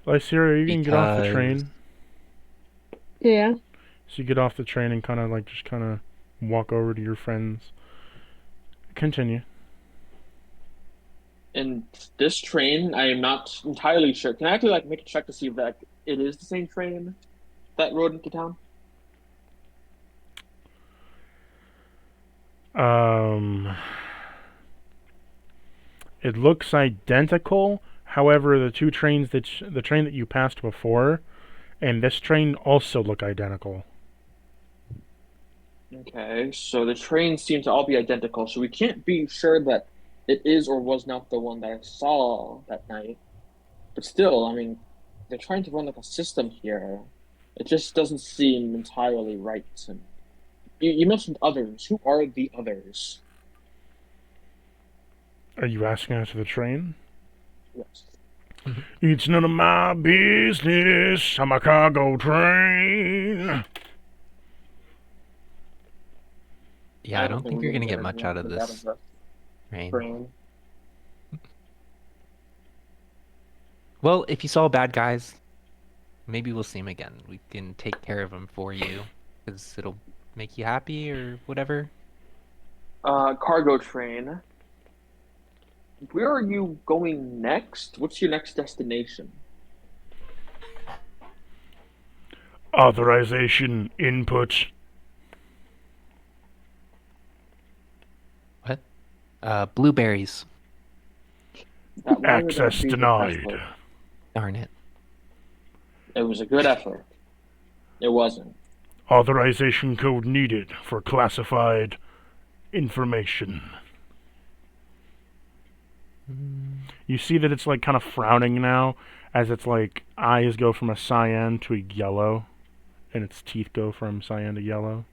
Speaker 1: Lyceria, you can get off the train.
Speaker 5: Yeah.
Speaker 1: So you get off the train and kind of walk over to your friends. Continue.
Speaker 3: And this train, I am not entirely sure. Can I actually make a check to see if that it is the same train that rode into town?
Speaker 1: It looks identical. However, the train that you passed before, and this train also look identical.
Speaker 3: Okay, so the trains seem to all be identical, so we can't be sure that it is or was not the one that I saw that night. But still, I mean, they're trying to run like a system here. It just doesn't seem entirely right to me. You mentioned others. Who are the others?
Speaker 1: Are you asking after the train?
Speaker 3: Yes.
Speaker 1: It's none of my business. I'm a cargo train.
Speaker 4: Yeah, I don't think you're gonna get
Speaker 3: we're
Speaker 4: much
Speaker 3: gonna
Speaker 4: out of
Speaker 3: get
Speaker 4: this
Speaker 3: the
Speaker 4: train.
Speaker 3: train.
Speaker 4: Well, if you saw bad guys, maybe we'll see them again. We can take care of them for you, because it'll make you happy or whatever.
Speaker 3: Cargo train. Where are you going next? What's your next destination?
Speaker 1: Authorization input.
Speaker 4: Blueberries.
Speaker 3: Why would that
Speaker 1: Access
Speaker 3: be the
Speaker 1: denied.
Speaker 3: password?
Speaker 4: Darn it.
Speaker 3: It was a good effort. It wasn't.
Speaker 1: Authorization code needed for classified information. You see that it's like kind of frowning now, as its like eyes go from a cyan to a yellow, and its teeth go from cyan to yellow.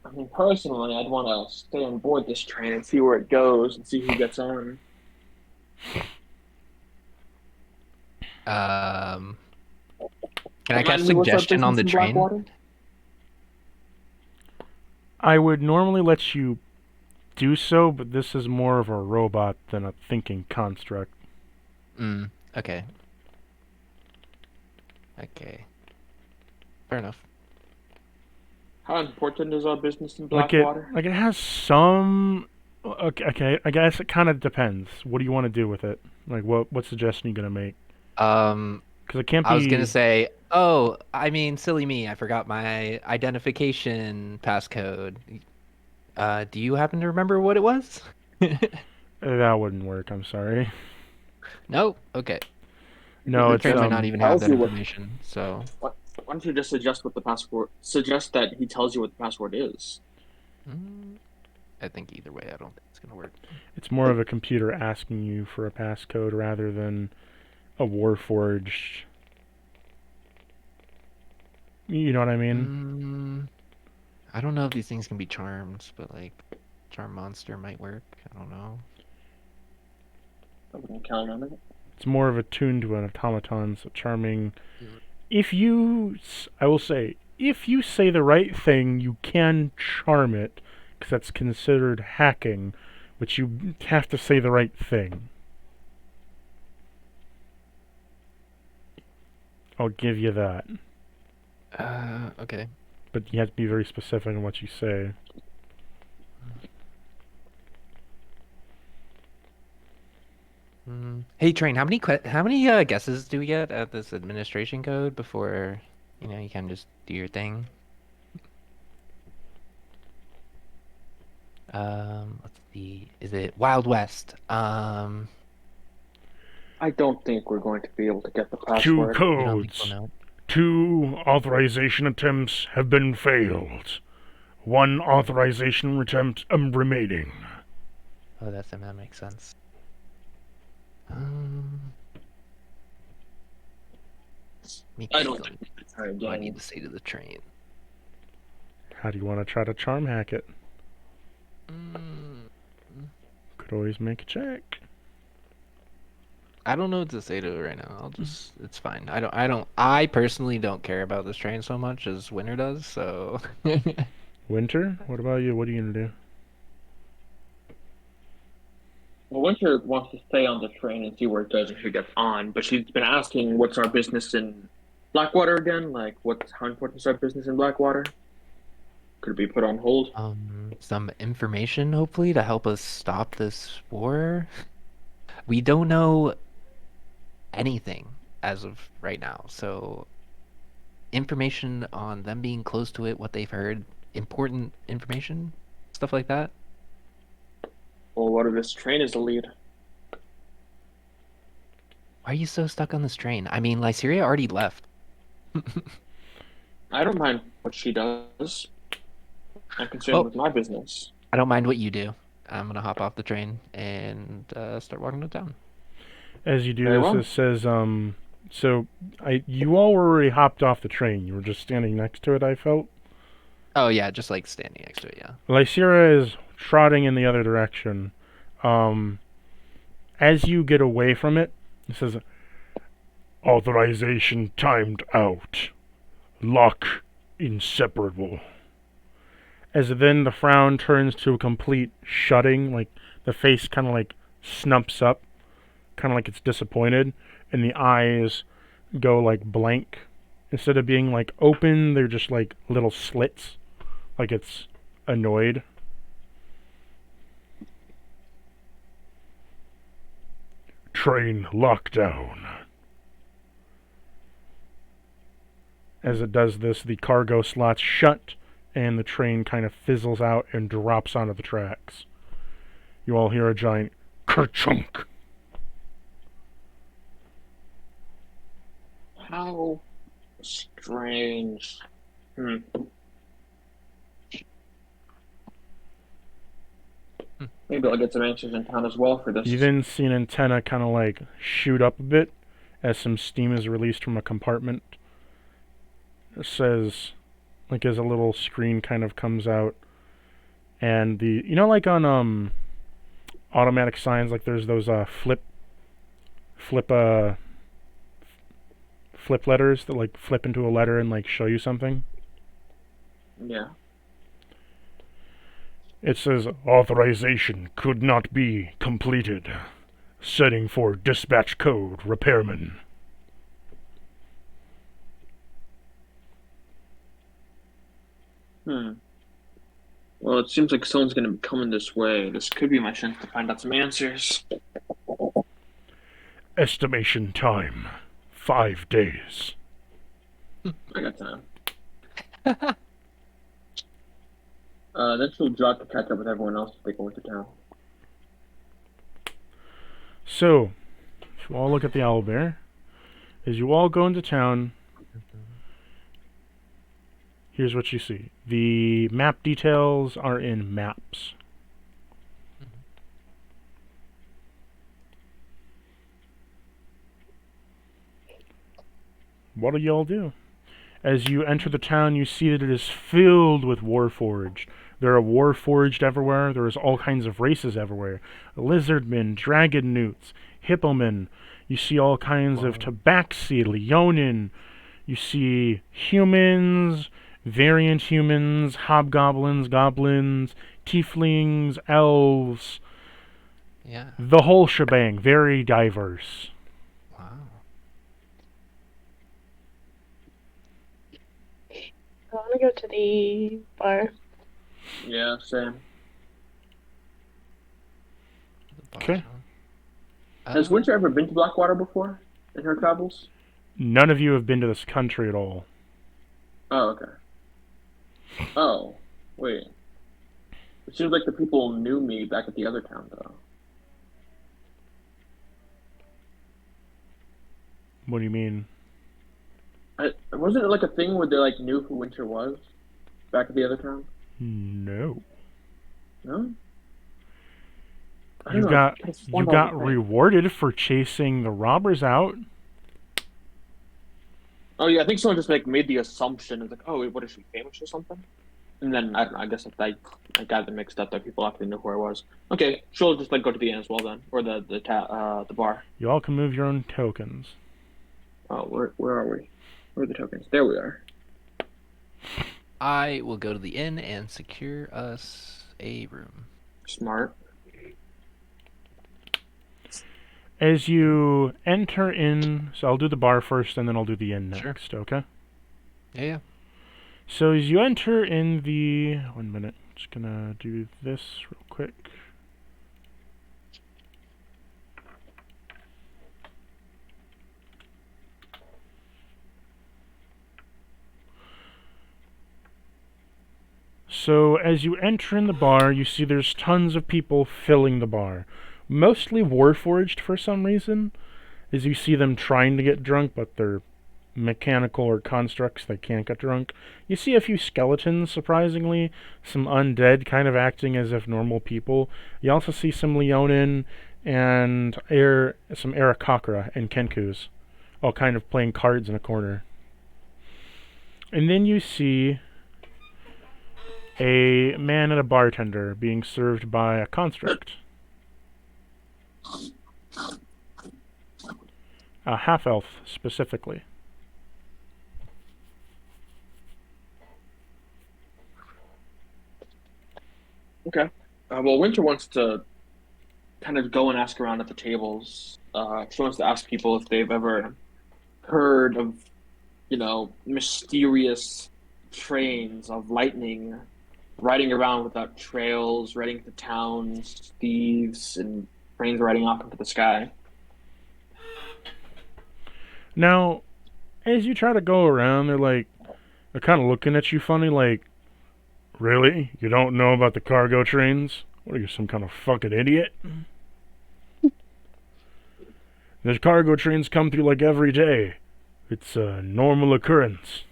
Speaker 3: I mean, personally, I'd want to stay on board this train and see where it goes and see who gets on.
Speaker 4: Can I
Speaker 3: Remind
Speaker 4: cast
Speaker 3: me, what's our
Speaker 4: suggestion on the
Speaker 3: business in
Speaker 4: train?
Speaker 3: Blackwater?
Speaker 1: I would normally let you do so, but this is more of a robot than a thinking construct.
Speaker 4: Okay. Okay. Fair enough.
Speaker 3: How important is our business in
Speaker 1: Like
Speaker 3: Blackwater?
Speaker 1: it has some. Okay, I guess it kind of depends. What do you want to do with it? Like, what suggestion are you gonna make? Because it can't be.
Speaker 4: I was gonna say, oh, I mean, silly me, I forgot my identification passcode. Do you happen to remember what it was?
Speaker 1: That wouldn't work. I'm sorry.
Speaker 4: No? Okay.
Speaker 1: No,
Speaker 4: The
Speaker 1: it's
Speaker 4: train might not even have
Speaker 3: tells
Speaker 4: that
Speaker 3: you what-
Speaker 4: information, so.
Speaker 3: Why don't you just suggest what the password? Suggest that he tells you what the password is.
Speaker 4: I think either way, I don't think it's gonna work.
Speaker 1: It's more of a computer asking you for a passcode rather than a warforged. You know what I mean?
Speaker 4: I don't know if these things can be charmed, but like, charm monster might work. I don't know.
Speaker 3: I wouldn't count on it.
Speaker 1: It's more of a tune to an automaton, so charming. I will say, if you say the right thing, you can charm it, because that's considered hacking, but you have to say the right thing. I'll give you that.
Speaker 4: Okay.
Speaker 1: But you have to be very specific in what you say.
Speaker 4: Hey, Train, how many guesses do we get at this administration code before, you can just do your thing? Let's see. Is it Wild West?
Speaker 3: I don't think we're going to be able to get the
Speaker 1: 2
Speaker 3: password.
Speaker 4: You don't think
Speaker 1: codes.
Speaker 4: we'll know?
Speaker 1: 2 authorization attempts have been failed. 1 authorization attempt remaining.
Speaker 4: Oh, that makes sense.
Speaker 3: I don't think
Speaker 4: what do I need to say to the train?
Speaker 1: How do you want to try to charm hack it? Could always make a check.
Speaker 4: I don't know what to say to it right now. It's fine. I personally don't care about this train so much as Winter does, so.
Speaker 1: Winter? What about you? What are you gonna do?
Speaker 3: Well, Winter wants to stay on the train and see where it goes and who gets on, but she's been asking what's our business in Blackwater again? Like, how important is our business in Blackwater? Could it be put on hold?
Speaker 4: Some information, hopefully, to help us stop this war. We don't know anything as of right now, so information on them being close to it, what they've heard, important information, stuff like that.
Speaker 3: Well, what if this train is the lead?
Speaker 4: Why are you so stuck on this train? I mean, Lyceria already left.
Speaker 3: I don't mind what she does. I'm concerned with my business.
Speaker 4: I don't mind what you do. I'm gonna hop off the train and start walking to town.
Speaker 1: As you do
Speaker 3: Very
Speaker 1: this,
Speaker 3: well.
Speaker 1: it says, so you all were already hopped off the train. You were just standing next to it, I felt.
Speaker 4: Oh yeah, just like standing next to it. Yeah.
Speaker 1: Lysira is trotting in the other direction. As you get away from it, it says, authorization timed out. Lock inseparable. As then the frown turns to a complete shutting, like the face kind of like snumps up, kind of like it's disappointed, and the eyes go like blank. Instead of being like open, they're just like little slits, like it's annoyed. Train lockdown. As it does this, the cargo slots shut, and the train kind of fizzles out and drops onto the tracks. You all hear a giant kerchunk.
Speaker 3: How strange. Maybe I'll get some answers in town as well for this.
Speaker 1: You then see an antenna kind of like shoot up a bit as some steam is released from a compartment. It says, like as a little screen kind of comes out, and the, you know, like on automatic signs, like there's those flip letters that like flip into a letter and like show you something.
Speaker 3: Yeah.
Speaker 1: It says authorization could not be completed. Setting for dispatch code repairman.
Speaker 3: Well, it seems like someone's gonna be coming this way. This could be my chance to find out some answers.
Speaker 1: Estimation time 5 days.
Speaker 3: I got time. Then she'll drop to catch up with everyone else if they go into town.
Speaker 1: So, if you all look at the owlbear, as you all go into town, here's what you see. The map details are in maps. What do y'all do? As you enter the town, you see that it is filled with Warforged. There are Warforged everywhere. There is all kinds of races everywhere. Lizardmen, dragon newts, hippomen. You see all kinds of tabaxi, leonin. You see humans, variant humans, hobgoblins, goblins, tieflings, elves.
Speaker 4: Yeah.
Speaker 1: The whole shebang. Very diverse.
Speaker 4: Wow.
Speaker 5: I want to go to the bar.
Speaker 3: Yeah, same.
Speaker 1: Okay.
Speaker 3: Has Winter ever been to Blackwater before in her travels?
Speaker 1: None of you have been to this country at all.
Speaker 3: Oh, okay. Oh, wait. It seems like the people knew me back at the other town, though.
Speaker 1: What do you mean?
Speaker 3: Wasn't it like a thing where they like knew who Winter was back at the other town?
Speaker 1: No.
Speaker 3: No. I
Speaker 1: You
Speaker 3: don't know.
Speaker 1: got rewarded for chasing the robbers out.
Speaker 3: Oh yeah, I think someone just like made the assumption of like, oh, wait, what is she famous or something? And then I don't know. I guess I got them mixed up that people actually knew who I was. Okay, she'll just like go to the inn as well then, or the bar.
Speaker 1: You all can move your own tokens.
Speaker 3: Oh, where are we? Where are the tokens? There we are.
Speaker 4: I will go to the inn and secure us a room.
Speaker 3: Smart.
Speaker 1: As you enter in, so I'll do the bar first and then I'll do the inn
Speaker 4: Sure.
Speaker 1: next, okay?
Speaker 4: Yeah.
Speaker 1: So as you enter in the... 1 minute. Just gonna do this real quick. So as you enter in the bar, you see there's tons of people filling the bar. Mostly Warforged for some reason. As you see them trying to get drunk, but they're mechanical or constructs that can't get drunk. You see a few skeletons, surprisingly, some undead kind of acting as if normal people. You also see some Leonin and some Aarakocra and Kenkus, all kind of playing cards in a corner. And then you see a man and a bartender being served by a construct. A half-elf, specifically.
Speaker 3: Okay. Well, Winter wants to kind of go and ask around at the tables. She wants to ask people if they've ever heard of, mysterious trains of lightning riding around without trails, riding to towns, thieves, and trains riding off into the sky.
Speaker 1: Now, as you try to go around, they're kind of looking at you funny, like, really? You don't know about the cargo trains? What are you, some kind of fucking idiot? The cargo trains come through like every day. It's a normal occurrence.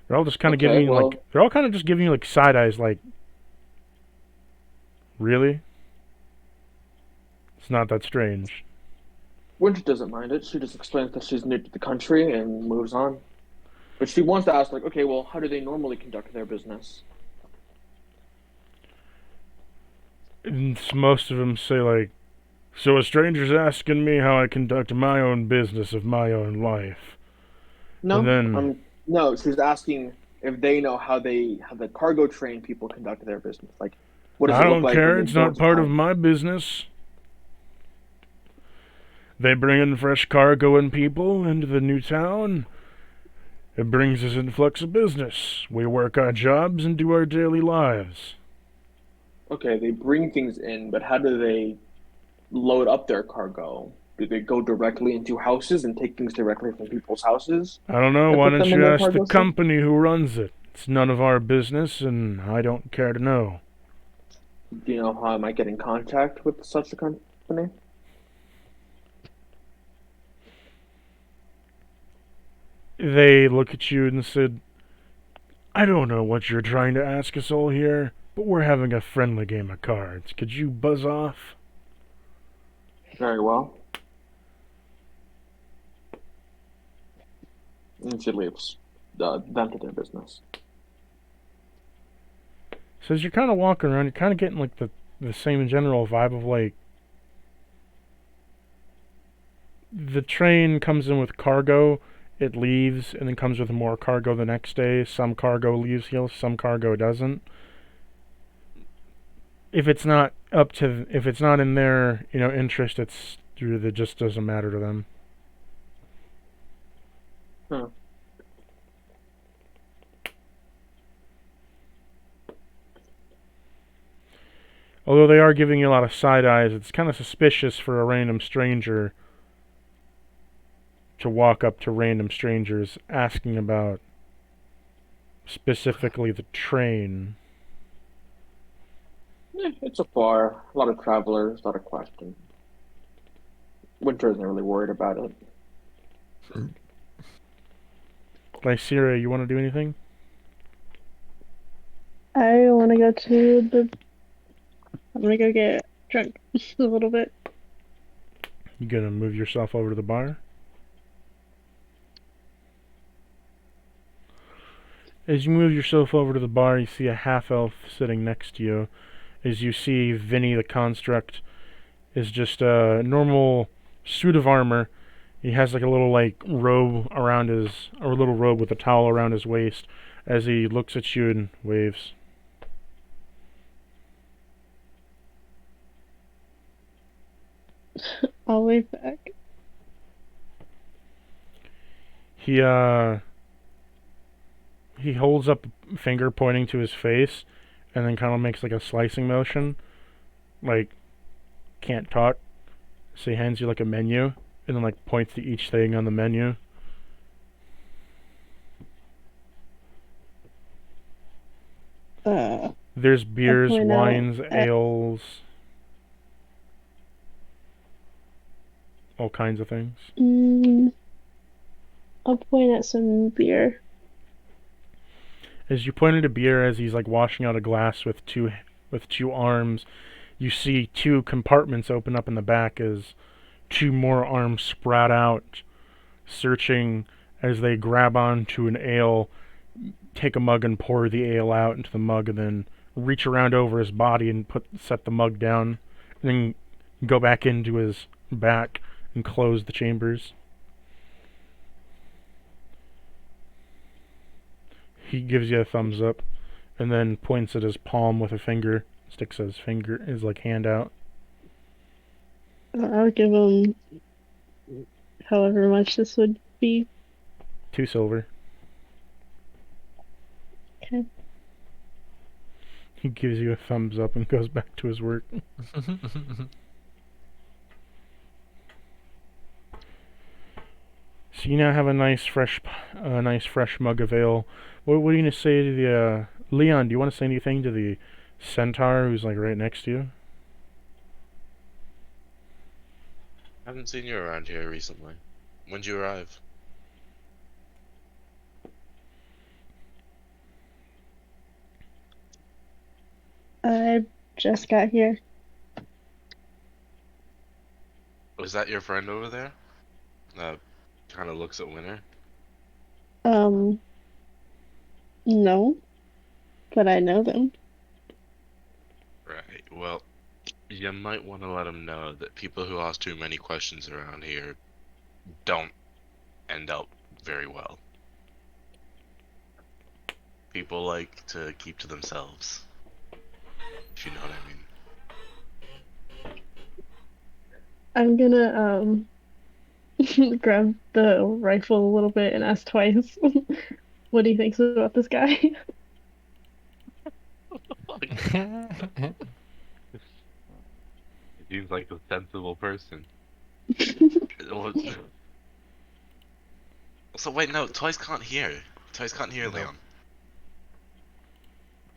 Speaker 1: They're all just kind of
Speaker 3: Okay,
Speaker 1: giving you
Speaker 3: well-
Speaker 1: they're all kind of just giving you like side eyes, like, really? It's not that strange.
Speaker 3: Winter doesn't mind it. She just explains that she's new to the country and moves on. But she wants to ask, like, okay, well, how do they normally conduct their business?
Speaker 1: And most of them say like, so a stranger's asking me how I conduct my own business of my own life.
Speaker 3: No,
Speaker 1: And then-
Speaker 3: no. She's asking if they know how the cargo train people conduct their business. Like, what does
Speaker 1: I
Speaker 3: it look
Speaker 1: don't
Speaker 3: like?
Speaker 1: care,
Speaker 3: when they
Speaker 1: it's
Speaker 3: go
Speaker 1: not
Speaker 3: to
Speaker 1: part of
Speaker 3: town?
Speaker 1: my business. They bring in fresh cargo and people into the new town. It brings us influx of business. We work our jobs and do our daily lives.
Speaker 3: Okay, they bring things in, but how do they load up their cargo? Do they go directly into houses and take things directly from people's houses?
Speaker 1: I don't know,
Speaker 3: And
Speaker 1: why
Speaker 3: put
Speaker 1: don't
Speaker 3: them in
Speaker 1: you
Speaker 3: their
Speaker 1: ask the
Speaker 3: cargo ship?
Speaker 1: company who runs it? It's none of our business, and I don't care to know.
Speaker 3: Do you know how I might get in contact with such a company?
Speaker 1: They look at you and said, I don't know what you're trying to ask us all here, but we're having a friendly game of cards. Could you buzz off?
Speaker 3: Very well. And she leaves. Them to their business.
Speaker 1: So as you're kind of walking around, you're kind of getting like the same general vibe of like, the train comes in with cargo, it leaves, and then comes with more cargo the next day. Some cargo leaves here, some cargo doesn't. If it's not in their interest, it just doesn't matter to them.
Speaker 3: Huh.
Speaker 1: Although they are giving you a lot of side eyes, it's kind of suspicious for a random stranger to walk up to random strangers asking about specifically the train.
Speaker 3: Yeah, it's a bar. A lot of travelers, a lot of questions. Winter isn't really worried about it.
Speaker 1: Lyceria, you want to do anything?
Speaker 5: I want to go to the. I'm gonna go get drunk a little bit.
Speaker 1: You gonna move yourself over to the bar? As you move yourself over to the bar, you see a half-elf sitting next to you. As you see, Vinny the Construct is just a normal suit of armor. He has like a little robe around or a little robe with a towel around his waist as he looks at you and waves.
Speaker 5: I'll wave back.
Speaker 1: He holds up a finger pointing to his face and then kind of makes like a slicing motion. Like, can't talk. So he hands you like a menu and then like points to each thing on the menu. There's beers,
Speaker 5: point out
Speaker 1: wines, ales. all kinds of things.
Speaker 5: I'll point at some beer.
Speaker 1: As you point at a beer, as he's like washing out a glass with two arms, you see two compartments open up in the back as two more arms sprout out, searching as they grab onto an ale, take a mug and pour the ale out into the mug, and then reach around over his body and set the mug down, and then go back into his back and close the chambers. He gives you a thumbs up, and then points at his palm with a finger, sticks his hand out.
Speaker 5: I'll give him however much this would be.
Speaker 1: 2 silver.
Speaker 5: Okay.
Speaker 1: He gives you a thumbs up and goes back to his work. So you now have a nice fresh mug of ale. What are you gonna say to the Leon? Do you want to say anything to the centaur who's like right next to you?
Speaker 2: I haven't seen you around here recently. When'd you arrive?
Speaker 5: I just got here.
Speaker 2: Was that your friend over there? Kind of looks at Winter.
Speaker 5: No, but I know them.
Speaker 2: Right, well, you might want to let them know that people who ask too many questions around here don't end up very well. People like to keep to themselves, if you know what I mean.
Speaker 5: I'm gonna grab the rifle a little bit and ask Twice what he thinks about this guy.
Speaker 2: He seems like a sensible person. So wait, no, Twice can't hear. Twice can't hear Leon.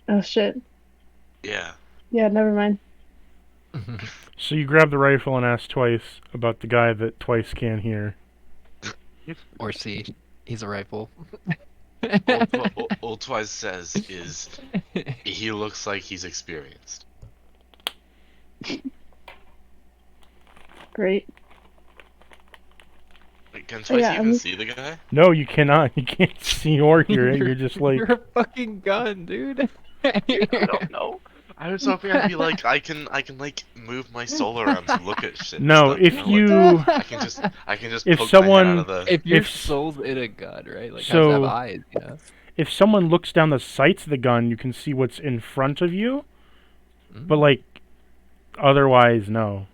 Speaker 5: Oh shit.
Speaker 2: Yeah.
Speaker 5: Yeah, never mind.
Speaker 1: So you grab the rifle and ask Twice about the guy that Twice can't hear.
Speaker 4: Or see. He's a rifle.
Speaker 2: All Twice says is he looks like he's experienced.
Speaker 5: Great.
Speaker 2: Can Twice
Speaker 5: Yeah,
Speaker 2: even see the guy?
Speaker 1: No, you cannot. You can't see or hear it. You're just like...
Speaker 4: You're a fucking gun, dude.
Speaker 2: I don't know. I was hoping I'd be like, I can like move my soul around to look at shit.
Speaker 1: No,
Speaker 2: and stuff,
Speaker 1: if
Speaker 2: you know,
Speaker 1: you...
Speaker 2: like, I can just
Speaker 1: if
Speaker 2: poke
Speaker 1: someone-
Speaker 2: my head out of the.
Speaker 4: If your
Speaker 1: If-
Speaker 4: soul's in a gun, right? Like,
Speaker 1: So-
Speaker 4: has to have eyes, you know?
Speaker 1: If someone looks down the sights of the gun, you can see what's in front of you. But, like, otherwise, no.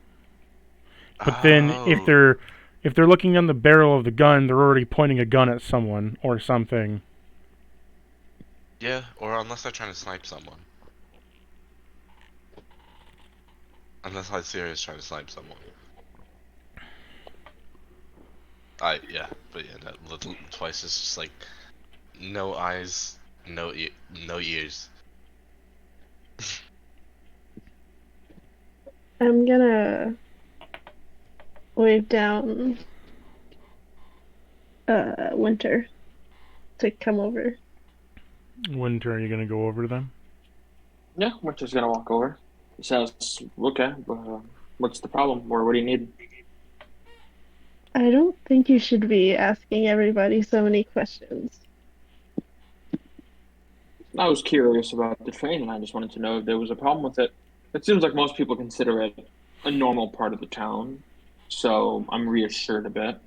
Speaker 1: But then, if
Speaker 2: Oh.
Speaker 1: they're looking down the barrel of the gun, they're already pointing a gun at someone or something.
Speaker 2: Yeah, or unless they're trying to snipe someone. Unless I'm serious trying to snipe someone. Yeah, but yeah, that little Twice is just like no eyes, no ears.
Speaker 5: I'm gonna wave down Winter to come over.
Speaker 1: Winter, are you gonna go over to them?
Speaker 3: Yeah, Winter's gonna walk over. He says, "Okay, what's the problem? Or what do you need?"
Speaker 5: I don't think you should be asking everybody so many questions.
Speaker 3: I was curious about the train, and I just wanted to know if there was a problem with it. It seems like most people consider it a normal part of the town, so I'm reassured a bit.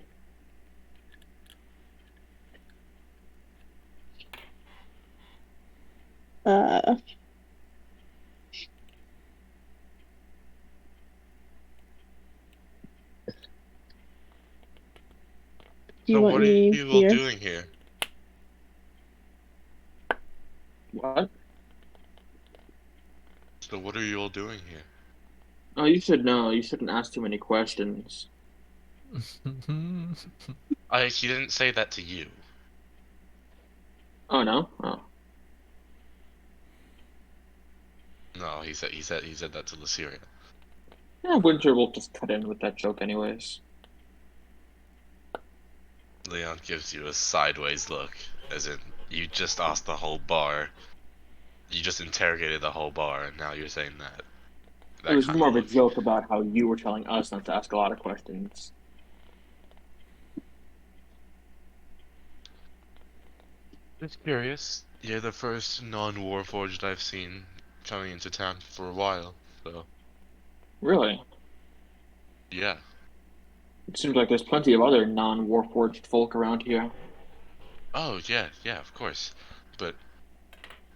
Speaker 5: Do you
Speaker 2: So
Speaker 5: want
Speaker 2: what are
Speaker 5: me
Speaker 2: you all
Speaker 5: here?
Speaker 2: doing here?
Speaker 3: What?
Speaker 2: So what are you all doing here?
Speaker 3: Oh, you should know. You shouldn't ask too many questions.
Speaker 2: He didn't say that to you.
Speaker 3: Oh no? Oh.
Speaker 2: No, he said that to Lysiria.
Speaker 3: Yeah, Winter will just cut in with that joke anyways.
Speaker 2: Leon gives you a sideways look, as in, you just asked the whole bar. You just interrogated the whole bar, and now you're saying that.
Speaker 3: It was
Speaker 2: Kind
Speaker 3: more of a
Speaker 2: look.
Speaker 3: joke about how you were telling us not to ask a lot of questions.
Speaker 2: Just curious. You're the first non-warforged I've seen coming into town for a while, so
Speaker 3: Really?
Speaker 2: yeah.
Speaker 3: It seems like there's plenty of other non-warforged folk around here.
Speaker 2: Oh yeah, of course. But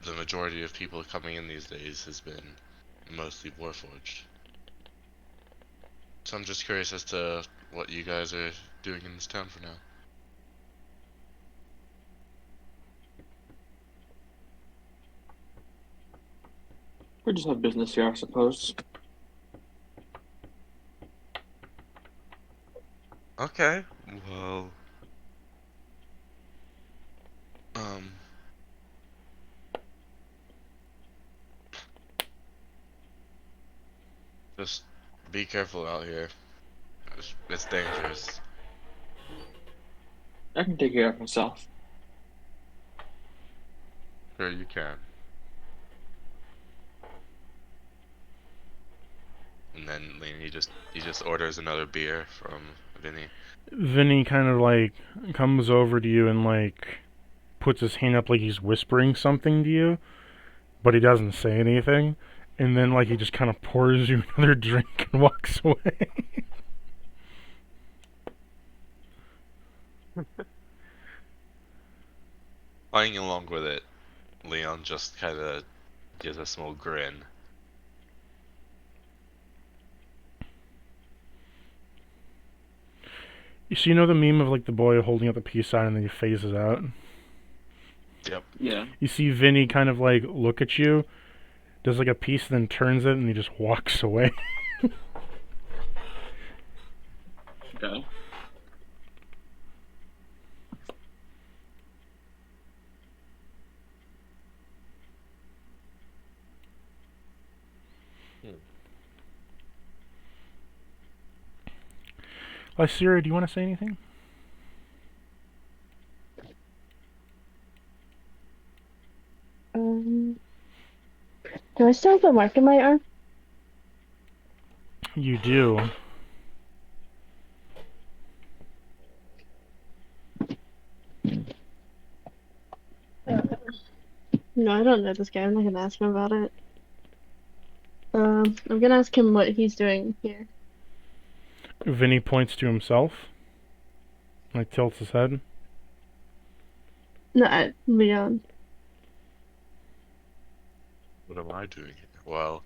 Speaker 2: the majority of people coming in these days has been mostly warforged. So I'm just curious as to what you guys are doing in this town for now.
Speaker 3: We just have business here, I suppose.
Speaker 2: Okay, well, just be careful out here. It's dangerous.
Speaker 3: I can take care of myself.
Speaker 2: Sure you can. And then he just orders another beer from Vinny.
Speaker 1: Vinny kind of like comes over to you and like puts his hand up like he's whispering something to you, but he doesn't say anything. And then like he just kind of pours you another drink and walks away.
Speaker 2: Playing along with it, Leon just kind of gives a small grin.
Speaker 1: So you know the meme of like the boy holding up the peace sign and then he phases out?
Speaker 2: Yep.
Speaker 3: Yeah.
Speaker 1: You see Vinny kind of like look at you, does like a piece, then turns it, and he just walks away.
Speaker 3: Okay.
Speaker 1: Lysaria, do you want to say anything?
Speaker 5: Do I still have the mark in my arm?
Speaker 1: You do.
Speaker 5: No, I don't know this guy. I'm not gonna ask him about it. I'm gonna ask him what he's doing here.
Speaker 1: Vinny points to himself. Like tilts his head.
Speaker 5: No, beyond.
Speaker 2: What am I doing here? Well,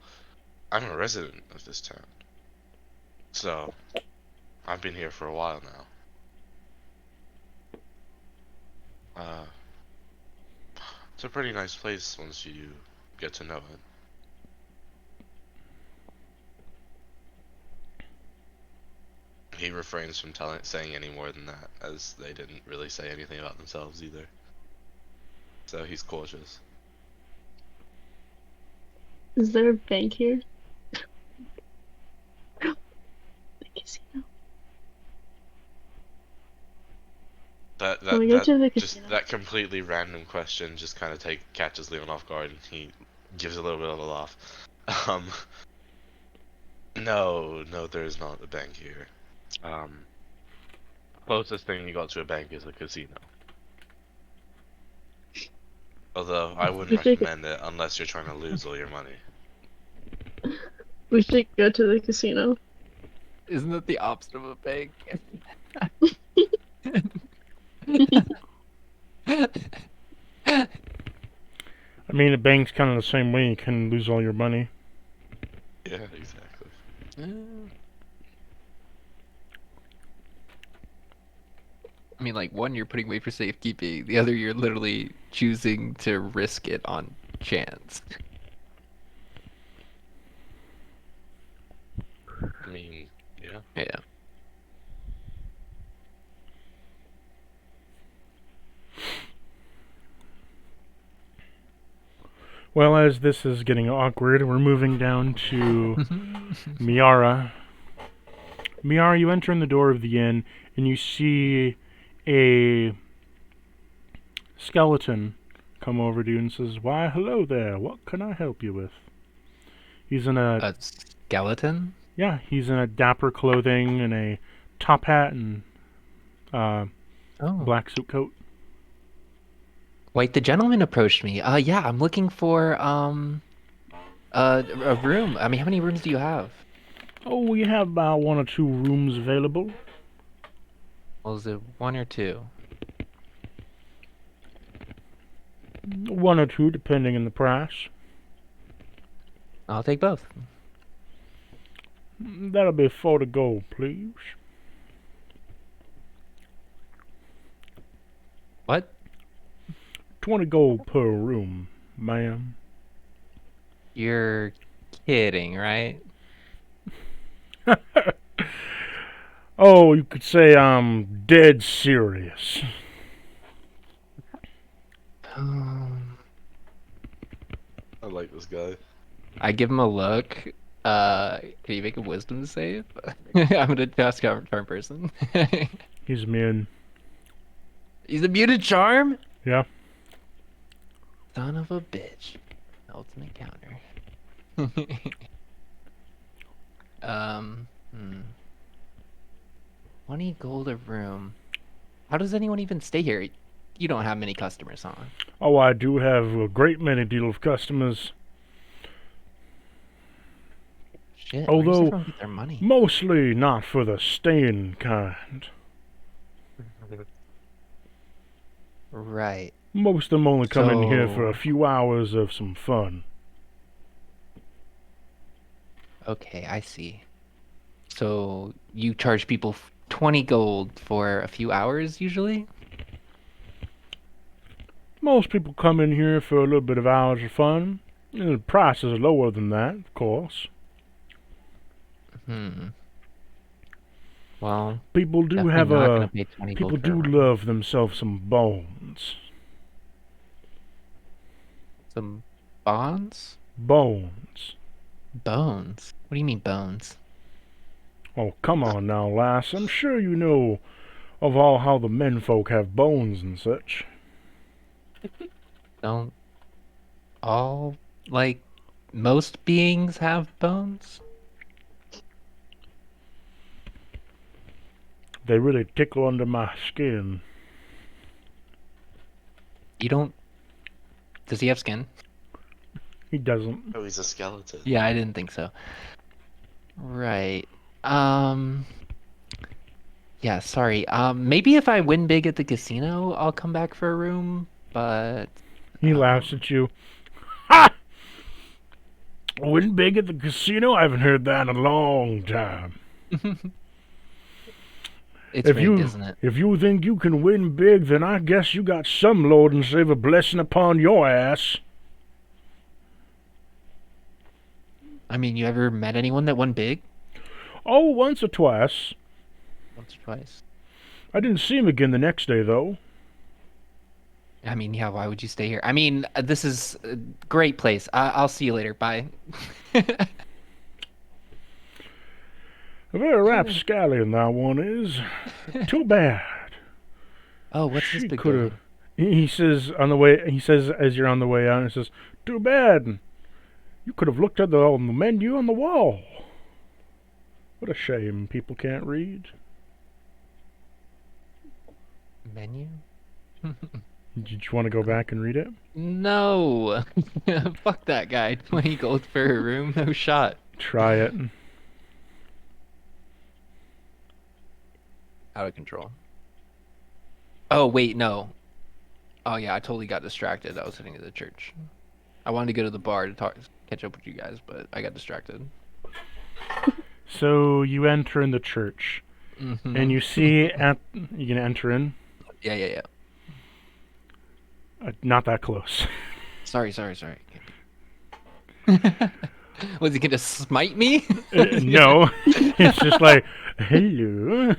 Speaker 2: I'm a resident of this town. So, I've been here for a while now. It's a pretty nice place once you get to know it. He refrains from saying any more than that, as they didn't really say anything about themselves either. So he's cautious.
Speaker 5: Is there a bank here? The casino. Can we go to the casino?
Speaker 2: That completely random question just kind of catches Leon off guard, and he gives a little bit of a laugh. No, there is not a bank here. Closest thing you got to a bank is a casino. Although I wouldn't recommend it unless you're trying to lose all your money.
Speaker 5: We should go to the casino.
Speaker 4: Isn't that the opposite of a bank?
Speaker 1: I mean, a bank's kind of the same way. You can lose all your money.
Speaker 2: Yeah, exactly.
Speaker 4: I mean, like, one you're putting away for safekeeping, the other you're literally choosing to risk it on chance.
Speaker 2: I mean, yeah.
Speaker 4: Yeah.
Speaker 1: Well, as this is getting awkward, we're moving down to Miara. Miara, you enter in the door of the inn, and you see a skeleton come over to you and says, "Why, hello there. What can I help you with?" He's in a
Speaker 4: A skeleton?
Speaker 1: he's in a dapper clothing and a top hat and
Speaker 4: Oh.
Speaker 1: black suit coat.
Speaker 4: Wait, the gentleman approached me. Yeah, I'm looking for a room. I mean, how many rooms do you have?
Speaker 1: Oh, we have about 1 or 2 rooms available.
Speaker 4: Well, is it 1 or 2?
Speaker 1: 1 or 2, depending on the price.
Speaker 4: I'll take both.
Speaker 1: That'll be 40 gold, please.
Speaker 4: What?
Speaker 1: 20 gold per room, ma'am.
Speaker 4: You're kidding, right?
Speaker 1: Oh, you could say I'm dead serious.
Speaker 2: I like this guy.
Speaker 4: I give him a look. Can you make a wisdom save? I'm gonna cast charm person.
Speaker 1: He's immune.
Speaker 4: He's a muted charm?
Speaker 1: Yeah.
Speaker 4: Son of a bitch. Ultimate counter. 20 gold a room. How does anyone even stay here? You don't have many customers, huh?
Speaker 1: Oh, I do have a great many deal of customers.
Speaker 4: Shit,
Speaker 1: Although,
Speaker 4: where does everyone get their money?
Speaker 1: mostly not for the staying kind.
Speaker 4: Right.
Speaker 1: Most of them only come in here for a
Speaker 4: So-
Speaker 1: few hours of some fun.
Speaker 4: Okay, I see. So you charge people 20 gold for a few hours usually?
Speaker 1: Most people come in here for a little bit of hours of fun. And the price is lower than that, of course.
Speaker 4: Well,
Speaker 1: People do
Speaker 4: definitely
Speaker 1: have
Speaker 4: not
Speaker 1: a...
Speaker 4: gonna pay 20
Speaker 1: People
Speaker 4: gold for a
Speaker 1: do
Speaker 4: room.
Speaker 1: love themselves some bones.
Speaker 4: Some bonds?
Speaker 1: Bones.
Speaker 4: Bones? What do you mean bones?
Speaker 1: Oh, come on now, lass. I'm sure you know of all how the menfolk have bones and such.
Speaker 4: Don't all, like, most beings have bones?
Speaker 1: They really tickle under my skin.
Speaker 4: You don't... Does he have skin?
Speaker 1: He doesn't.
Speaker 2: Oh, he's a skeleton.
Speaker 4: Yeah, I didn't think so. Right. Yeah, sorry. Maybe if I win big at the casino, I'll come back for a room, but...
Speaker 1: He laughs at you. Ha! Win big at the casino? I haven't heard that in a long time.
Speaker 4: It's rigged, isn't it?
Speaker 1: If you think you can win big, then I guess you got some Lord and Savior blessing upon your ass.
Speaker 4: I mean, you ever met anyone that won big?
Speaker 1: Oh, once or twice.
Speaker 4: Once or twice.
Speaker 1: I didn't see him again the next day, though.
Speaker 4: I mean, yeah, why would you stay here? I mean, this is a great place. I'll see you later. Bye.
Speaker 1: A very rapscallion that one is. Too bad.
Speaker 4: Oh, what's this
Speaker 1: She
Speaker 4: big
Speaker 1: coulda-
Speaker 4: building?
Speaker 1: He says on the way. He says as you're on the way out. He says, "Too bad. You could have looked at the menu on the wall. What a shame people can't read."
Speaker 4: Menu?
Speaker 1: Did you want to go back and read it?
Speaker 4: No. Fuck that guy. 20 gold for a room? No shot.
Speaker 1: Try it.
Speaker 4: Out of control. Oh, wait, no. Oh, yeah, I totally got distracted. I was heading to the church. I wanted to go to the bar to catch up with you guys, but I got distracted.
Speaker 1: So you enter in the church, and you see at you can enter in.
Speaker 4: Yeah.
Speaker 1: Not that close.
Speaker 4: Sorry. Was he gonna smite me?
Speaker 1: No, it's just like hello.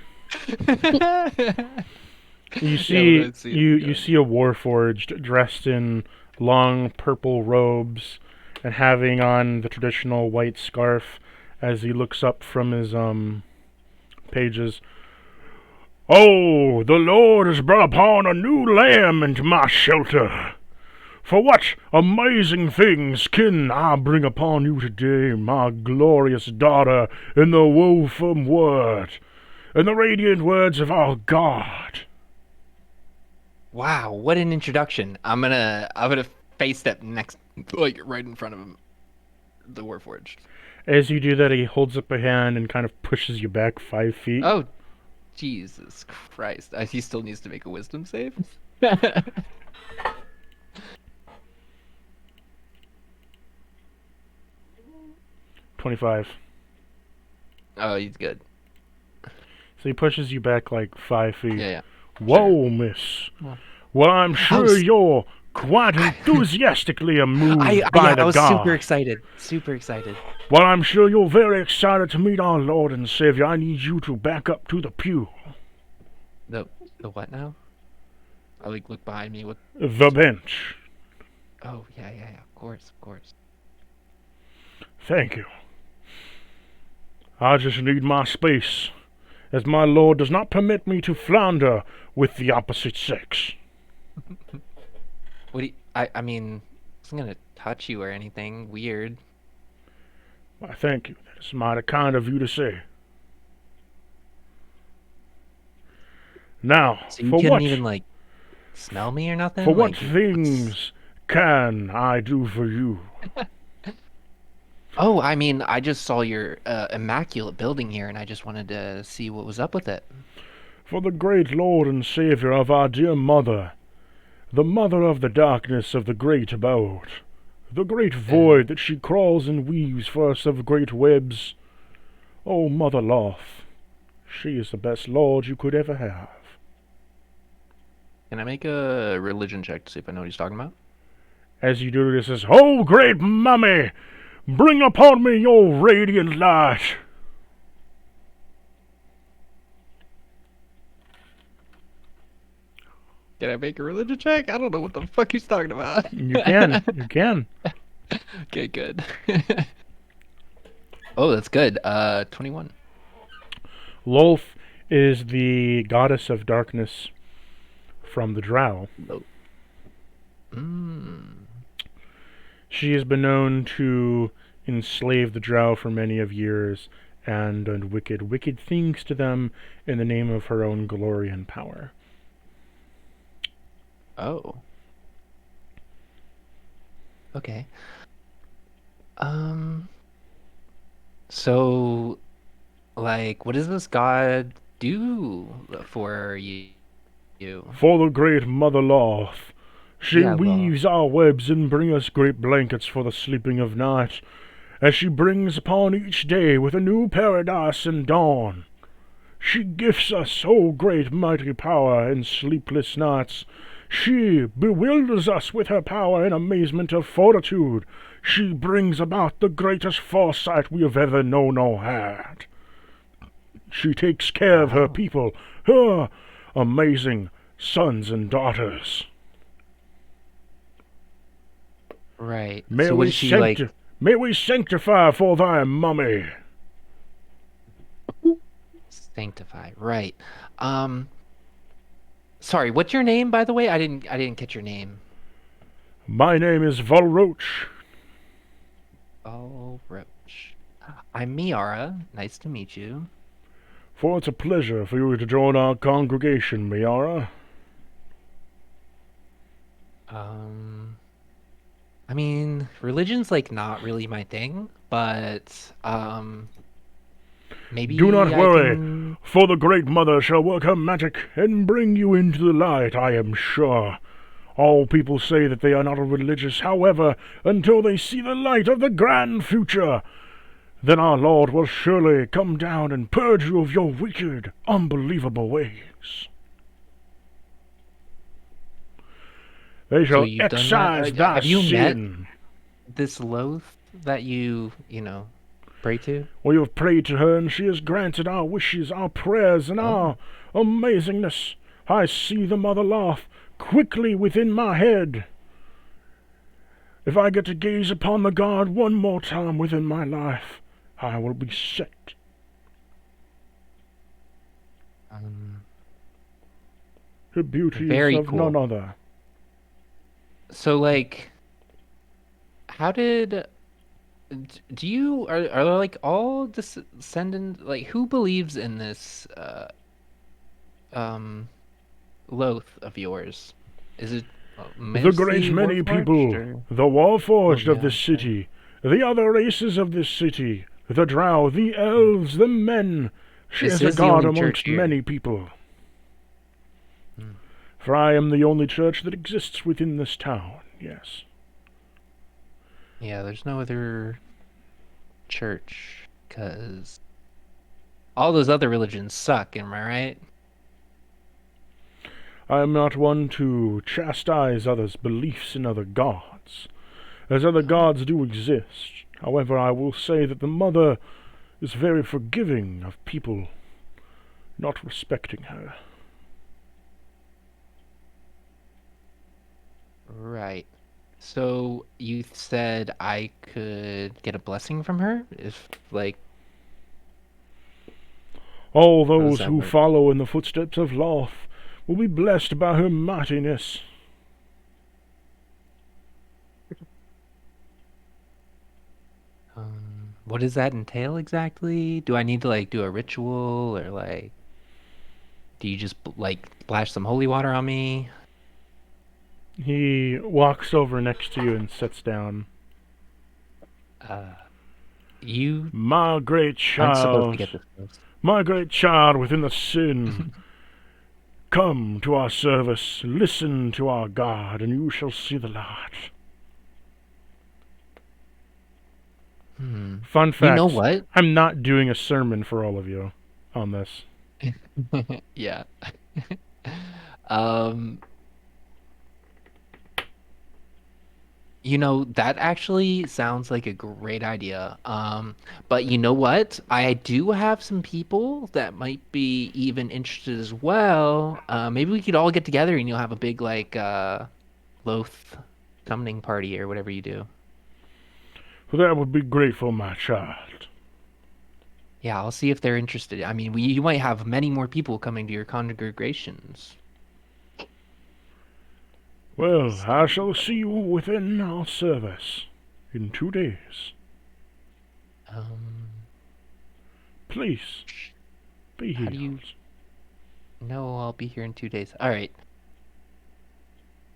Speaker 1: You see,
Speaker 4: let's see
Speaker 1: you see a warforged dressed in long purple robes and having on the traditional white scarf as he looks up from his pages. Oh, the Lord has brought upon a new lamb into my shelter. For what amazing things can I bring upon you today, my glorious daughter, in the woeful word, in the radiant words of our God?
Speaker 4: Wow, what an introduction. I'm gonna face step next, like right in front of him, the Warforged.
Speaker 1: As you do that, he holds up a hand and kind of pushes you back 5 feet.
Speaker 4: Oh, Jesus Christ! He still needs to make a wisdom save.
Speaker 1: 25.
Speaker 4: Oh, he's good.
Speaker 1: So he pushes you back like 5 feet.
Speaker 4: Yeah.
Speaker 1: Whoa, miss. Well, I'm sure you're quite enthusiastically moved by the
Speaker 4: I was
Speaker 1: God.
Speaker 4: super excited.
Speaker 1: Well, I'm sure you're very excited to meet our Lord and Savior. I need you to back up to the pew.
Speaker 4: The what now? I look behind me. What?
Speaker 1: The bench.
Speaker 4: Oh yeah. Of course.
Speaker 1: Thank you. I just need my space, as my Lord does not permit me to flounder with the opposite sex.
Speaker 4: What do you, I mean, I wasn't gonna touch you or anything weird.
Speaker 1: Why, thank you. That is mighty kind of you to say. Now,
Speaker 4: So you
Speaker 1: for
Speaker 4: couldn't
Speaker 1: what?
Speaker 4: even like smell me or nothing?
Speaker 1: For what
Speaker 4: Like,
Speaker 1: things can I do for you?
Speaker 4: Oh, I mean, I just saw your immaculate building here, and I just wanted to see what was up with it.
Speaker 1: For the great Lord and Savior of our dear mother, the mother of the darkness of the great abode, the great void that she crawls and weaves for us of great webs. Oh, Mother Loth, she is the best Lord you could ever have.
Speaker 4: Can I make a religion check to see if I know what he's talking about?
Speaker 1: As you do this, says, "Oh, great mummy, bring upon me your radiant light."
Speaker 4: Can I make a religion check? I don't know what the fuck he's talking about.
Speaker 1: You can.
Speaker 4: Okay, good. Oh, that's good. 21.
Speaker 1: Lolth is the goddess of darkness from the drow. She has been known to enslave the drow for many of years and done wicked things to them in the name of her own glory and power.
Speaker 4: Oh. Okay. So, like, what does this god do for you?
Speaker 1: For the great Mother Loth, she
Speaker 4: Yeah,
Speaker 1: weaves our webs and brings us great blankets for the sleeping of night, as she brings upon each day with a new paradise and dawn. She gifts us, oh great mighty power in sleepless nights. She bewilders us with her power and amazement of fortitude. She brings about the greatest foresight we have ever known or had. She takes care of her people, her amazing sons and daughters.
Speaker 4: Right.
Speaker 1: May
Speaker 4: So
Speaker 1: we
Speaker 4: was she like?
Speaker 1: May we sanctify for thy mummy.
Speaker 4: Sanctify, right. Sorry, what's your name, by the way? I didn't catch your name.
Speaker 1: My name is Volroach.
Speaker 4: Oh, Roach. I'm Miara. Nice to meet you.
Speaker 1: For it's a pleasure for you to join our congregation, Miara.
Speaker 4: I mean, religion's like not really my thing, but maybe
Speaker 1: Do not
Speaker 4: I
Speaker 1: worry,
Speaker 4: can...
Speaker 1: for the Great Mother shall work her magic and bring you into the light, I am sure. All people say that they are not religious, however, until they see the light of the grand future. Then our Lord will surely come down and purge you of your wicked, unbelievable ways. They shall
Speaker 4: you've done
Speaker 1: excise
Speaker 4: that?
Speaker 1: thy
Speaker 4: Have you
Speaker 1: sin.
Speaker 4: met this Loth that you know, pray to?
Speaker 1: We have prayed to her, and she has granted our wishes, our prayers, and our amazingness. I see the Mother Loth quickly within my head. If I get to gaze upon the god one more time within my life, I will be set. Her beauty is
Speaker 4: Very
Speaker 1: of none
Speaker 4: cool.
Speaker 1: other.
Speaker 4: So, like, how did do you are like all descendants, like, who believes in this um loath of yours? Is it
Speaker 1: The great
Speaker 4: mostly
Speaker 1: many
Speaker 4: Warforged
Speaker 1: people,
Speaker 4: or?
Speaker 1: the
Speaker 4: Oh
Speaker 1: warforged of
Speaker 4: yeah,
Speaker 1: this
Speaker 4: okay.
Speaker 1: city, the other races of this city, the drow, the elves, the men. She
Speaker 4: This
Speaker 1: is a
Speaker 4: is the
Speaker 1: god
Speaker 4: only church
Speaker 1: amongst
Speaker 4: here.
Speaker 1: many people.
Speaker 4: Hmm.
Speaker 1: For I am the only church that exists within this town, yes.
Speaker 4: Yeah, there's no other church because all those other religions suck. Am I right?
Speaker 1: I am not one to chastise others' beliefs in other gods, as other gods do exist. However, I will say that the Mother is very forgiving of people not respecting her.
Speaker 4: Right. So you said I could get a blessing from her if, like,
Speaker 1: All
Speaker 4: how does
Speaker 1: those
Speaker 4: that
Speaker 1: who
Speaker 4: work?
Speaker 1: follow in the footsteps of Lilith will be blessed by her mightiness.
Speaker 4: What does that entail exactly? Do I need to like do a ritual or like do you just like splash some holy water on me?
Speaker 1: He walks over next to you and sits down.
Speaker 4: Uh, you
Speaker 1: My great
Speaker 4: aren't supposed to
Speaker 1: child,
Speaker 4: get this close.
Speaker 1: my great child within the sin, come to our service, listen to our God, and you shall see the light. Fun
Speaker 4: You know
Speaker 1: fact,
Speaker 4: what?
Speaker 1: I'm not doing a sermon for all of you on this.
Speaker 4: Yeah. Um, you know, that actually sounds like a great idea. But you know what? I do have some people that might be even interested as well. Maybe we could all get together and you'll have a big like Loth summoning party or whatever you do.
Speaker 1: For that would be grateful, my child.
Speaker 4: Yeah, I'll see if they're interested. I mean, you might have many more people coming to your congregations.
Speaker 1: Well, I shall see you within our service in 2 days.
Speaker 4: Um,
Speaker 1: Please, be
Speaker 4: how do you
Speaker 1: healed.
Speaker 4: know I'll be here in 2 days? All right.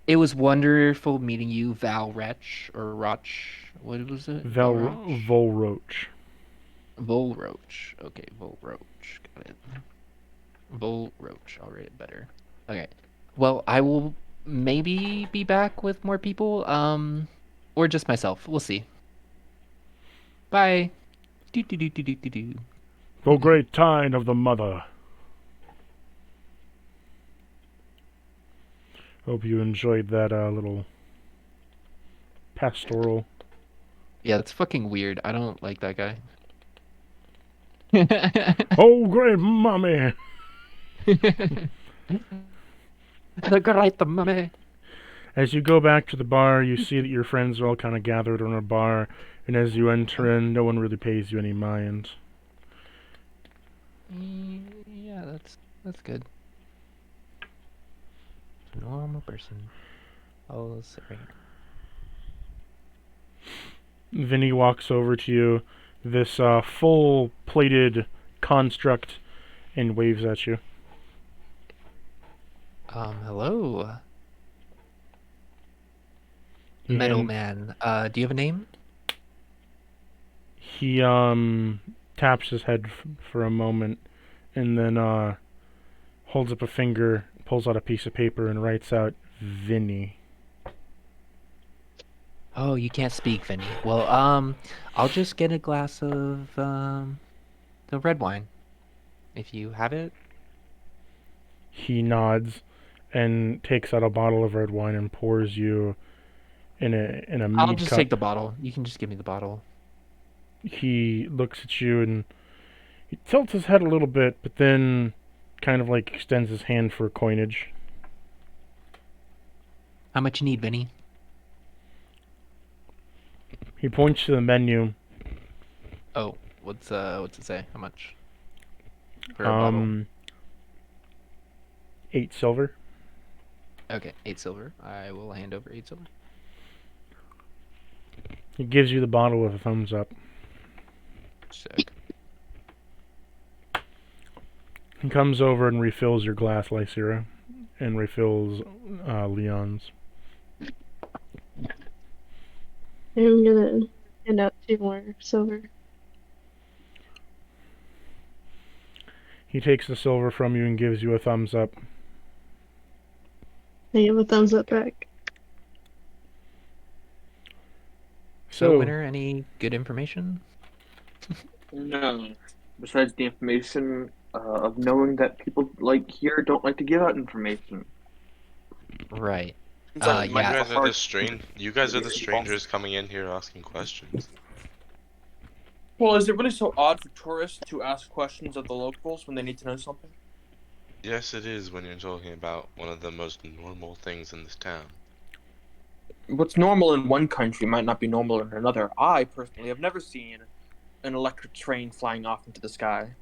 Speaker 4: It was wonderful meeting you, Val Wretch or Roch. What was it? Valroch?
Speaker 1: Volroach.
Speaker 4: Volroach. Okay, Volroach. Got it. Volroach. I'll rate it better. Okay. Well, I will maybe be back with more people. Or just myself. We'll see. Bye. Do do do do do do do.
Speaker 1: For great tide of the mother. Hope you enjoyed that little pastoral.
Speaker 4: Yeah, that's fucking weird. I don't like that guy.
Speaker 1: Oh, great mommy!
Speaker 4: The great the mummy.
Speaker 1: As you go back to the bar, you see that your friends are all kind of gathered on a bar, and as you enter in, no one really pays you any mind.
Speaker 4: Yeah, that's good. Normal person. I'll sit right here.
Speaker 1: Vinny walks over to you, this full-plated construct, and waves at you.
Speaker 4: Hello,
Speaker 1: He
Speaker 4: Metal
Speaker 1: hand-
Speaker 4: Man. Do you have a name?
Speaker 1: He taps his head for a moment, and then holds up a finger, pulls out a piece of paper, and writes out Vinny.
Speaker 4: Oh, you can't speak, Vinny. Well, I'll just get a glass of the red wine, if you have it.
Speaker 1: He nods and takes out a bottle of red wine and pours you in a
Speaker 4: I'll
Speaker 1: mead
Speaker 4: just
Speaker 1: cup.
Speaker 4: take the bottle. You can just give me the bottle.
Speaker 1: He looks at you and he tilts his head a little bit, but then kind of like extends his hand for coinage.
Speaker 4: How much you need, Vinny?
Speaker 1: He points to the menu.
Speaker 4: Oh, what's it say? How much? For a bottle.
Speaker 1: 8 silver.
Speaker 4: Okay, 8 silver. I will hand over 8 silver.
Speaker 1: He gives you the bottle with a thumbs up.
Speaker 4: Sick.
Speaker 1: He comes over and refills your glass, Lysira, and refills Leon's.
Speaker 5: I'm gonna hand out 2 more silver.
Speaker 1: He takes the silver from you and gives you a thumbs up.
Speaker 5: I give a thumbs up back.
Speaker 4: So, Winter, any good information?
Speaker 3: No. Besides the information of knowing that people like here don't like to give out information.
Speaker 4: Right.
Speaker 3: Seems like it might
Speaker 4: Yeah.
Speaker 2: You
Speaker 3: have a
Speaker 2: guys are
Speaker 3: hard-
Speaker 2: the You guys are the strangers coming in here asking questions.
Speaker 7: Well, is it really so odd for tourists to ask questions of the locals when they need to know something?
Speaker 2: Yes, it is when you're talking about one of the most normal things in this town.
Speaker 7: What's normal in one country might not be normal in another. I personally have never seen an electric train flying off into the sky.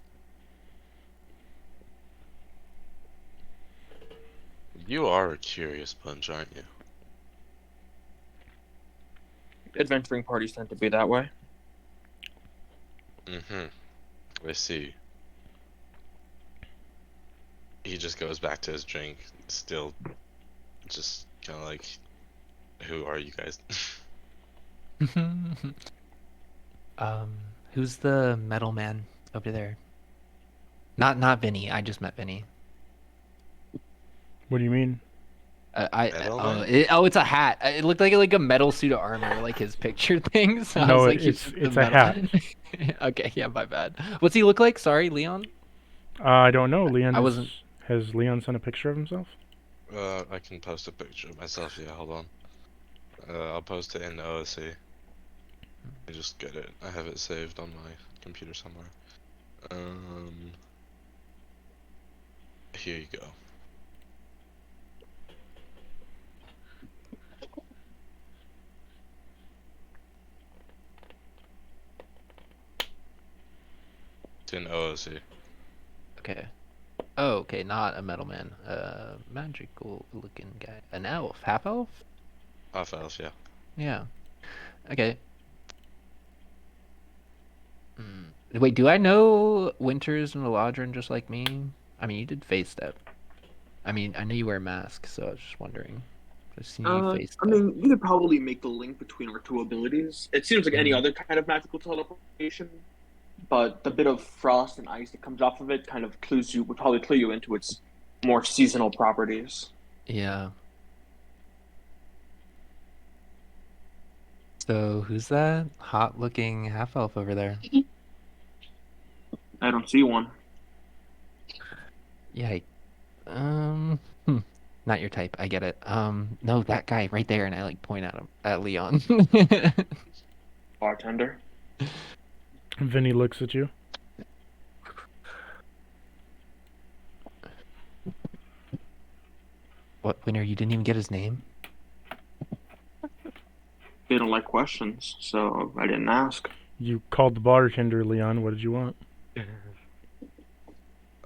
Speaker 2: You are a curious bunch, aren't you?
Speaker 7: Adventuring parties tend to be that way.
Speaker 2: I see. He just goes back to his drink, still just kind of like, who are you guys?
Speaker 4: Who's the metal man over there? Not Vinny. I just met Vinny.
Speaker 1: What do you mean?
Speaker 2: Metal man?
Speaker 4: It's a hat. It looked like a metal suit of armor, like his picture thing. So I
Speaker 1: No,
Speaker 4: was like,
Speaker 1: it's
Speaker 4: he's
Speaker 1: a
Speaker 4: the
Speaker 1: hat.
Speaker 4: Okay, yeah, my bad. What's he look like? Sorry, Leon.
Speaker 1: I don't know. Leon
Speaker 4: I wasn't-
Speaker 1: has Leon sent a picture of himself?
Speaker 2: I can post a picture of myself, yeah, hold on. I'll post it in the OSC. I just get it. I have it saved on my computer somewhere. Here you go. It's in OSC.
Speaker 4: Okay. Oh, okay, not a metal man. Magical looking guy. An elf, half elf.
Speaker 2: Half elf, yeah.
Speaker 4: Yeah. Okay. Wait, do I know Winters and Eladrin just like me? I mean, you did face step. I mean, I know you wear a mask, so I was just wondering. Just seen you face
Speaker 3: I
Speaker 4: step.
Speaker 3: mean, you could probably make the link between our 2 abilities. It seems like any
Speaker 4: Mhm.
Speaker 3: other kind of magical teleportation, but the bit of frost and ice that comes off of it kind of would probably clue you into its more seasonal properties.
Speaker 4: Yeah. So who's that hot-looking half elf over there?
Speaker 3: I don't see one.
Speaker 4: Yeah. Not your type. I get it. No, that guy right there, and I like point at him at Leon.
Speaker 3: Bartender.
Speaker 1: Vinny looks at you.
Speaker 4: What, Winner? You didn't even get his name?
Speaker 3: They don't like questions, so I didn't ask.
Speaker 1: You called the bartender, Leon. What did you want?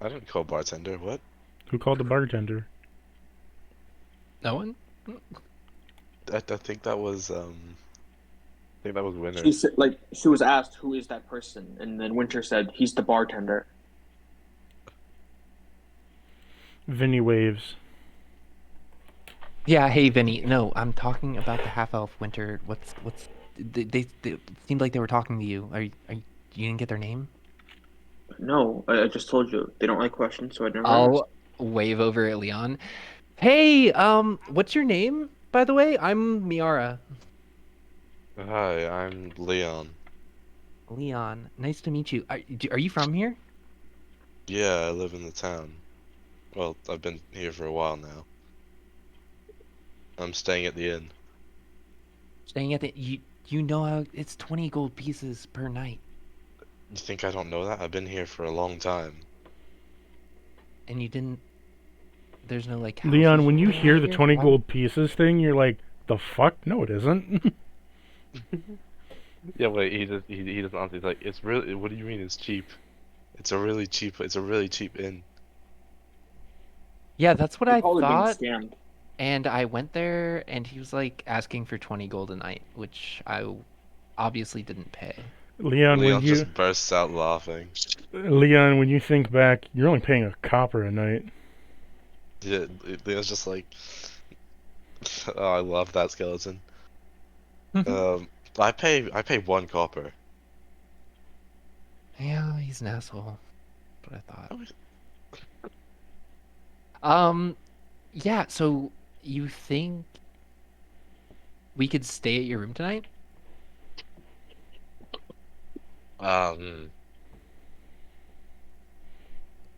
Speaker 2: I didn't call bartender, what?
Speaker 1: Who called the bartender?
Speaker 4: No one?
Speaker 2: I think that was, Winner.
Speaker 3: She said, she was asked, "Who is that person?" And then Winter said, "He's the bartender."
Speaker 1: Vinny waves.
Speaker 4: Yeah, hey Vinny. No, I'm talking about the half elf Winter. What's they seemed like they were talking to you. Are you didn't get their name?
Speaker 3: No, I just told you they don't like questions, so I never asked.
Speaker 4: I'll wave over at Leon. Hey, what's your name, by the way? I'm Miara.
Speaker 2: Hi, I'm Leon.
Speaker 4: Leon, nice to meet you. Are you from here?
Speaker 2: Yeah, I live in the town. Well, I've been here for a while now. I'm staying at the inn.
Speaker 4: Staying at the you know how it's 20 gold pieces per night,
Speaker 2: You think I don't know that? I've been here for a long time.
Speaker 4: and you didn't. There's no like.
Speaker 1: Leon,
Speaker 4: houses
Speaker 1: when you
Speaker 4: around
Speaker 1: hear the
Speaker 4: here?
Speaker 1: 20
Speaker 4: Why-
Speaker 1: gold pieces thing, you're like, the fuck? No, it isn't.
Speaker 2: Yeah, wait, he doesn't answer. He's like, it's really, what do you mean it's cheap? It's a really cheap inn.
Speaker 4: Yeah, that's what
Speaker 3: You're
Speaker 4: I
Speaker 3: probably
Speaker 4: thought.
Speaker 3: being scammed.
Speaker 4: And I went there, and he was like asking for 20 gold a night, which I obviously didn't pay.
Speaker 1: Leon,
Speaker 2: Leon just bursts out laughing.
Speaker 1: When you think back, you're only paying a copper a night.
Speaker 2: Yeah, Leon's just like, oh, I love that skeleton. I pay 1 copper.
Speaker 4: Yeah, he's an asshole. That's what I thought.
Speaker 2: Oh,
Speaker 4: Yeah, so you think we could stay at your room tonight?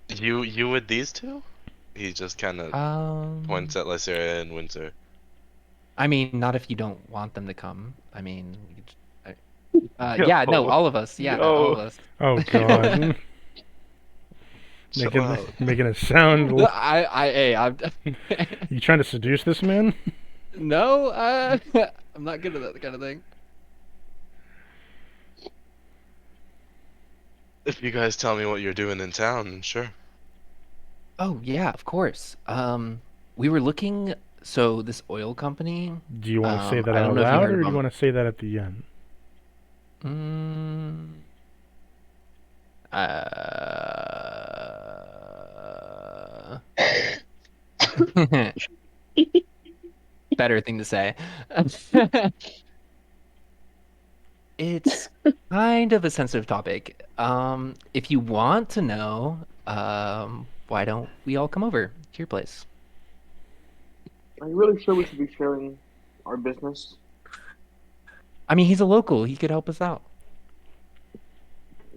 Speaker 2: You with these two? He just kind of points at Lysaria and Winter.
Speaker 4: I mean, not if you don't want them to come. I mean, yeah, no, all of us. Yeah, all of us.
Speaker 1: Oh god. making it sound.
Speaker 4: I'm.
Speaker 1: You trying to seduce this man?
Speaker 4: No, I'm not good at that kind of thing.
Speaker 2: If you guys tell me what you're doing in town, sure.
Speaker 4: Oh yeah, of course. We were looking. So this oil company.
Speaker 1: Do you want to say that
Speaker 4: I
Speaker 1: out
Speaker 4: don't know if you
Speaker 1: loud,
Speaker 4: heard
Speaker 1: or
Speaker 4: of
Speaker 1: do you
Speaker 4: them.
Speaker 1: want to say that at the end?
Speaker 4: Better thing to say. It's kind of a sensitive topic. If you want to know, why don't we all come over to your place?
Speaker 3: Are you really sure we should be sharing our business?
Speaker 4: I mean, he's a local. He could help us out.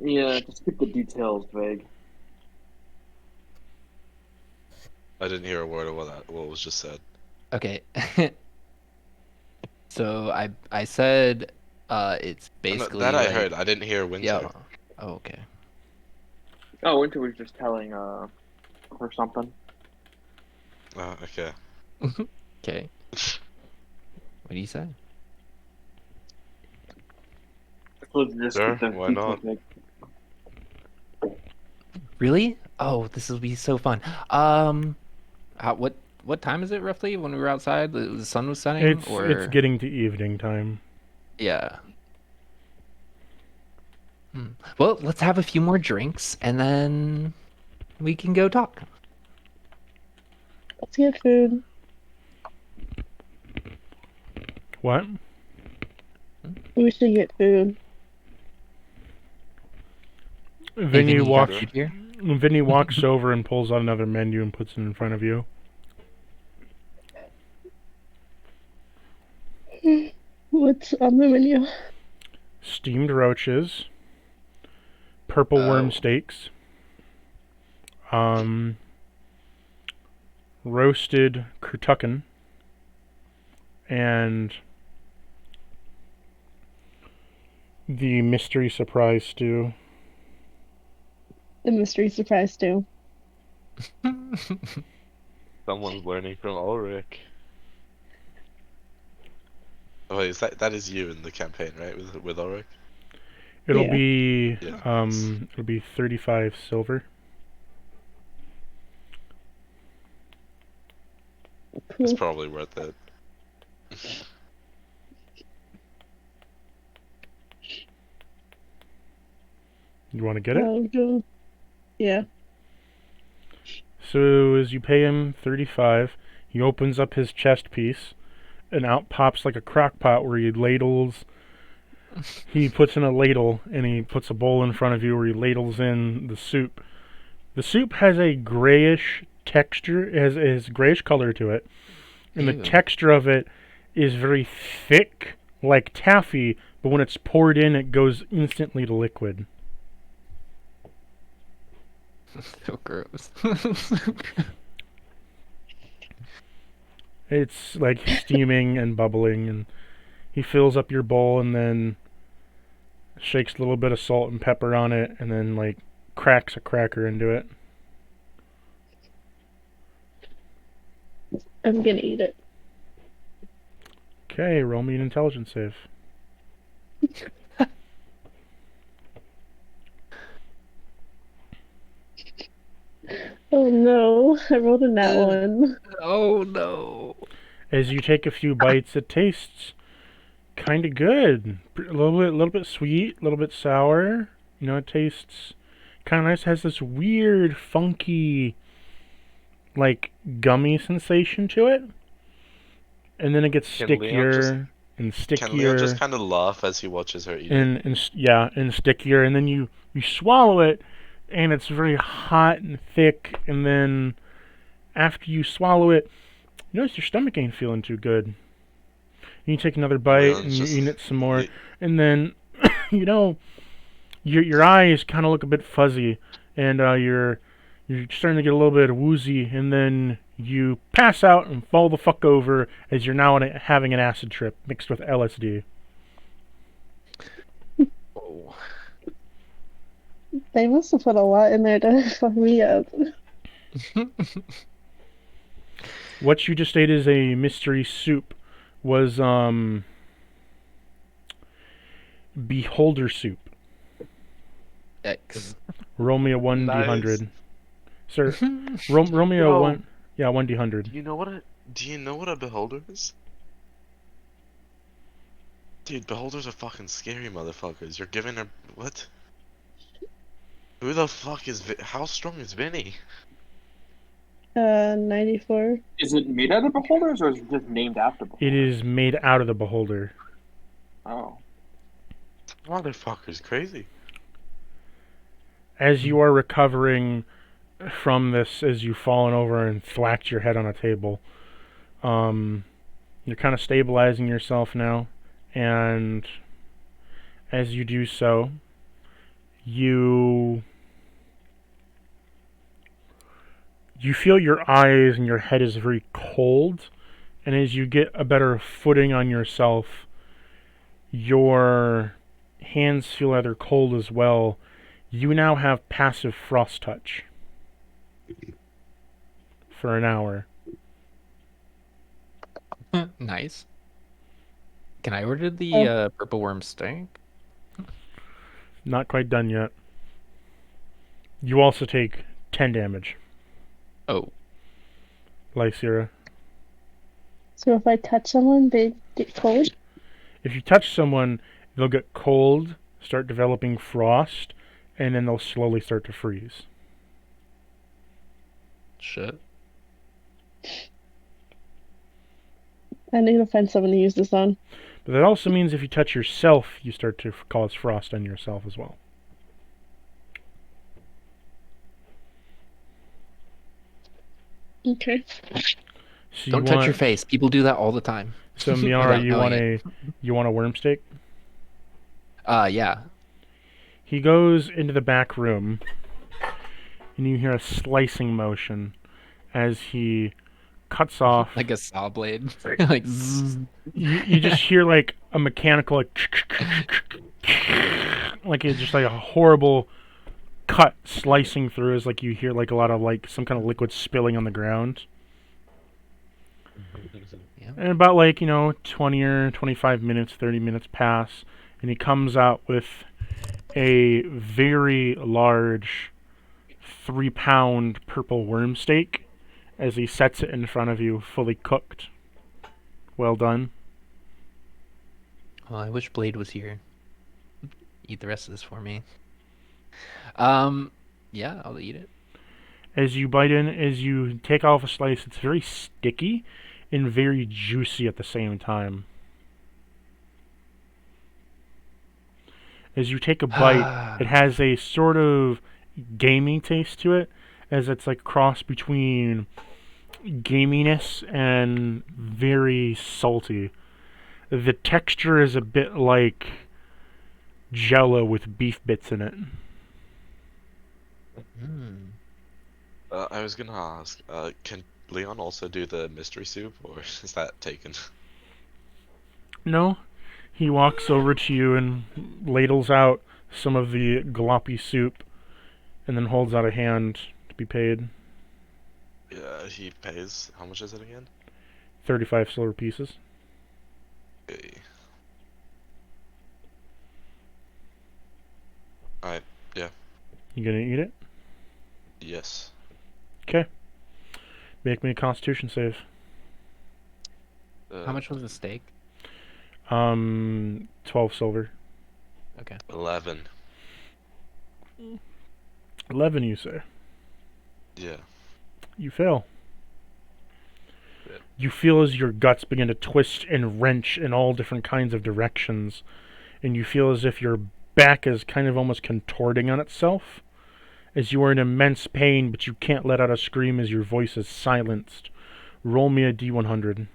Speaker 3: Yeah, just keep the details vague.
Speaker 2: I didn't hear a word of what was just said.
Speaker 4: Okay. So I said it's basically
Speaker 2: That I
Speaker 4: like,
Speaker 2: heard. I didn't hear Winter.
Speaker 4: yeah. Oh, okay.
Speaker 3: Oh, Winter was just telling her something.
Speaker 2: Okay.
Speaker 4: Okay. What do you say?
Speaker 3: So just
Speaker 2: Sure,
Speaker 3: keep the
Speaker 2: why
Speaker 3: details
Speaker 2: not?
Speaker 3: vague.
Speaker 4: Really? Oh, this will be so fun. What time is it roughly when we were outside? The sun was setting,
Speaker 1: It's getting to evening time.
Speaker 4: Yeah. Well, let's have a few more drinks and then we can go talk.
Speaker 5: Let's get food.
Speaker 1: What?
Speaker 5: We should get food.
Speaker 1: Vinny
Speaker 4: you got
Speaker 1: walks.
Speaker 4: food here?
Speaker 1: Vinny walks over and pulls out another menu and puts it in front of you.
Speaker 5: What's on the menu?
Speaker 1: Steamed roaches, purple worm steaks, roasted kurtukan, and the mystery surprise stew.
Speaker 5: The mystery surprise stew.
Speaker 2: Someone's learning from Ulrich. Oh, wait, that is you in the campaign, right? With Ulrich?
Speaker 1: It'll
Speaker 5: Yeah.
Speaker 1: be
Speaker 2: Yeah.
Speaker 1: it'll be 35 silver.
Speaker 2: It's
Speaker 5: Cool.
Speaker 2: probably worth it.
Speaker 1: You want to get it?
Speaker 5: Go. Yeah.
Speaker 1: So as you pay him 35, he opens up his chest piece, and out pops like a crock pot where he ladles. He puts in a ladle, and he puts a bowl in front of you where he ladles in the soup. The soup has a grayish texture, it has grayish color to it, and the
Speaker 4: Ew.
Speaker 1: texture of it is very thick, like taffy, but when it's poured in, it goes instantly to liquid.
Speaker 4: So gross.
Speaker 1: It's like steaming and bubbling, and he fills up your bowl and then shakes a little bit of salt and pepper on it, and then like cracks a cracker into it.
Speaker 5: I'm gonna eat it.
Speaker 1: Okay, roll me an intelligence save.
Speaker 5: Oh no, I rolled a nat one.
Speaker 4: Oh no.
Speaker 1: As you take a few bites, it tastes kind of good. A little bit sweet, a little bit sour. You know, it tastes kind of nice. It has this weird, funky, like gummy sensation to it, and then it gets
Speaker 2: Can Leon just
Speaker 1: stickier and
Speaker 2: can Leon just
Speaker 1: stickier
Speaker 2: kind of laugh as he watches her eat it?
Speaker 1: and stickier, and then you swallow it, and it's very hot and thick, and then after you swallow it, you notice your stomach ain't feeling too good. You take another bite and
Speaker 2: Leon's
Speaker 1: you
Speaker 2: just
Speaker 1: eat it some more,
Speaker 2: Le-
Speaker 1: and then you know your eyes kind of look a bit fuzzy, and you're starting to get a little bit woozy, and then you pass out and fall the fuck over as you're now having an acid trip mixed with LSD.
Speaker 4: Oh.
Speaker 5: They must have put a lot in there to fuck me up.
Speaker 1: What you just ate is a mystery soup. Was beholder soup.
Speaker 4: X.
Speaker 1: Roll me a 1d100. Sir, roll me a
Speaker 2: Bro.
Speaker 1: 1. Yeah, 1d100.
Speaker 2: Do you know what a beholder is? Dude, beholders are fucking scary motherfuckers. You're giving her what? Who the fuck is how strong is Vinny?
Speaker 5: 94.
Speaker 3: Is it made out of beholders or is it just named after beholders?
Speaker 1: It is made out of the beholder.
Speaker 3: Oh.
Speaker 2: Motherfucker's crazy.
Speaker 1: As you are recovering from this, as you've fallen over and thwacked your head on a table, you're kind of stabilizing yourself now, and as you do so, you feel your eyes and your head is very cold, and as you get a better footing on yourself, your hands feel rather cold as well. You now have passive frost touch for an hour.
Speaker 4: Nice. Can I order the purple worm steak?
Speaker 1: Not quite done yet. You also take 10 damage.
Speaker 4: Oh.
Speaker 1: Lysira.
Speaker 5: So if I touch someone, they get cold?
Speaker 1: If you touch someone, they'll get cold, start developing frost, and then they'll slowly start to freeze.
Speaker 4: Shit.
Speaker 5: I need to find someone to use this on.
Speaker 1: But that also means if you touch yourself, you start to cause frost on yourself as well.
Speaker 5: Okay.
Speaker 1: So
Speaker 4: Don't touch your face. People do that all the time.
Speaker 1: So Miara,
Speaker 4: Without
Speaker 1: you
Speaker 4: knowing
Speaker 1: want a worm steak?
Speaker 4: Yeah.
Speaker 1: He goes into the back room, and you hear a slicing motion as he cuts off.
Speaker 4: Like a saw blade. Like zzz.
Speaker 1: You just hear like a mechanical like it's just like a horrible cut slicing through, as like you hear like a lot of like some kind of liquid spilling on the ground.
Speaker 4: Yeah.
Speaker 1: And about like, 20 or 25 minutes, 30 minutes pass, and he comes out with a very large 3-pound purple worm steak as he sets it in front of you, fully cooked. Well done.
Speaker 4: Well, I wish Blade was here. Eat the rest of this for me. Yeah, I'll eat it.
Speaker 1: As you bite in, as you take off a slice, it's very sticky and very juicy at the same time. As you take a bite, it has a sort of gamey taste to it, as it's like a cross between gaminess and very salty. The texture is a bit like Jello with beef bits in it.
Speaker 4: Mm.
Speaker 2: I was gonna ask, can Leon also do the mystery soup, or is that taken?
Speaker 1: No, he walks over to you and ladles out some of the gloppy soup, and then holds out a hand to be paid.
Speaker 2: Yeah, he pays. How much is it again?
Speaker 1: 35 silver pieces.
Speaker 2: Okay. Alright, yeah.
Speaker 1: You gonna eat it?
Speaker 2: Yes.
Speaker 1: Okay. Make me a constitution save.
Speaker 4: How much was the steak?
Speaker 1: 12 silver.
Speaker 4: Okay.
Speaker 2: 11.
Speaker 1: 11, you say?
Speaker 2: Yeah.
Speaker 1: You fail.
Speaker 2: Good.
Speaker 1: You feel as your guts begin to twist and wrench in all different kinds of directions, and you feel as if your back is kind of almost contorting on itself, as you are in immense pain, but you can't let out a scream as your voice is silenced. Roll me a D100.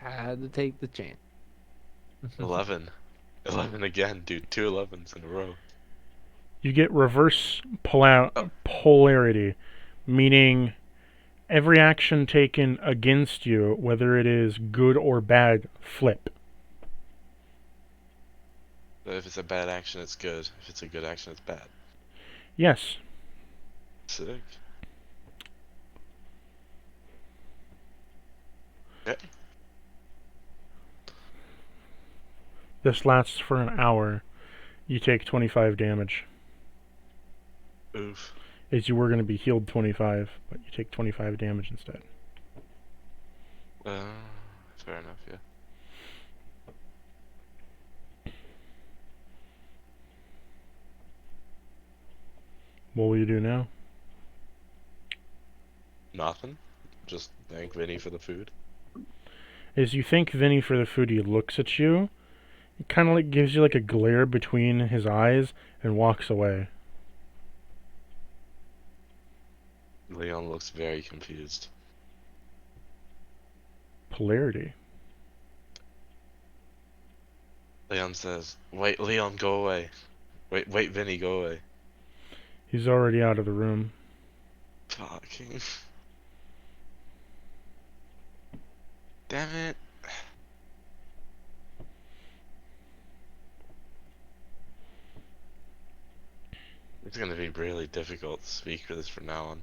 Speaker 4: I had to take the chance.
Speaker 2: 11. 11 again, dude. 2 11s in a row.
Speaker 1: You get reverse polarity, meaning every action taken against you, whether it is good or bad, flip.
Speaker 2: So if it's a bad action, it's good. If it's a good action, it's bad.
Speaker 1: Yes.
Speaker 2: Sick. Okay.
Speaker 1: This lasts for an hour. You take 25 damage.
Speaker 2: Oof.
Speaker 1: As you were going to be healed 25, but you take 25 damage instead.
Speaker 2: Fair enough, yeah.
Speaker 1: What will you do now?
Speaker 2: Nothing. Just thank Vinny for the food.
Speaker 1: As you thank Vinny for the food, he looks at you. He kind of like gives you like a glare between his eyes and walks away.
Speaker 2: Leon looks very confused.
Speaker 1: Polarity.
Speaker 2: Leon says, "Wait, Leon, go away. Wait, Vinny, go away."
Speaker 1: He's already out of the room.
Speaker 2: Fucking. Damn it. It's gonna be really difficult to speak for this from now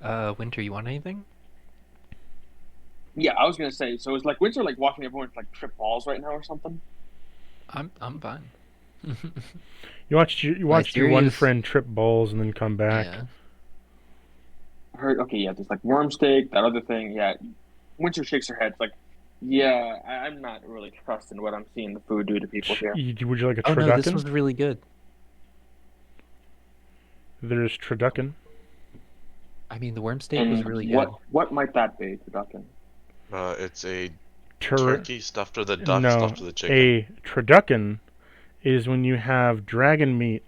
Speaker 2: on.
Speaker 4: Winter, you want anything?
Speaker 3: Yeah, I was gonna say. So is like Winter like watching everyone like trip balls right now or something?
Speaker 4: I'm fine.
Speaker 1: You watched your one
Speaker 4: serious-
Speaker 1: friend trip balls and then come back.
Speaker 4: Yeah.
Speaker 3: I heard. Okay, yeah, there's like worm steak, that other thing. Yeah, Winter shakes her head. Like, yeah, I'm not really trusting what I'm seeing the food do to people here.
Speaker 1: Would you like a
Speaker 4: Oh no, this
Speaker 1: turducken?
Speaker 4: was really good.
Speaker 1: There's turducken.
Speaker 4: I mean, the worm steak was
Speaker 3: And
Speaker 4: really good.
Speaker 3: what might that be, turducken?
Speaker 2: It's a turkey stuffed with a duck
Speaker 1: No,
Speaker 2: stuffed with a chicken.
Speaker 1: a turducken is when you have dragon meat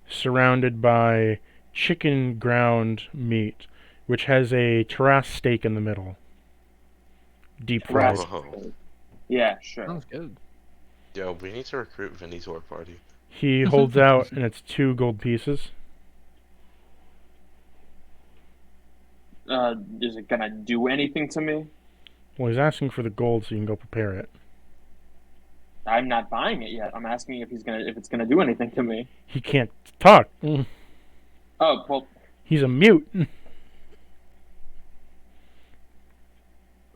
Speaker 1: surrounded by chicken ground meat, which has a terrace steak in the middle. Deep fried.
Speaker 3: Terrace.
Speaker 2: Whoa.
Speaker 3: Yeah, sure.
Speaker 4: Sounds good.
Speaker 2: Yo, we need to recruit Vinny to our party.
Speaker 1: He holds out, and it's 2 gold pieces.
Speaker 3: Is it gonna do anything to me?
Speaker 1: Well, he's asking for the gold so you can go prepare it.
Speaker 3: I'm not buying it yet. I'm asking if it's gonna do anything to me.
Speaker 1: He can't talk.
Speaker 3: Oh well.
Speaker 1: He's a mute.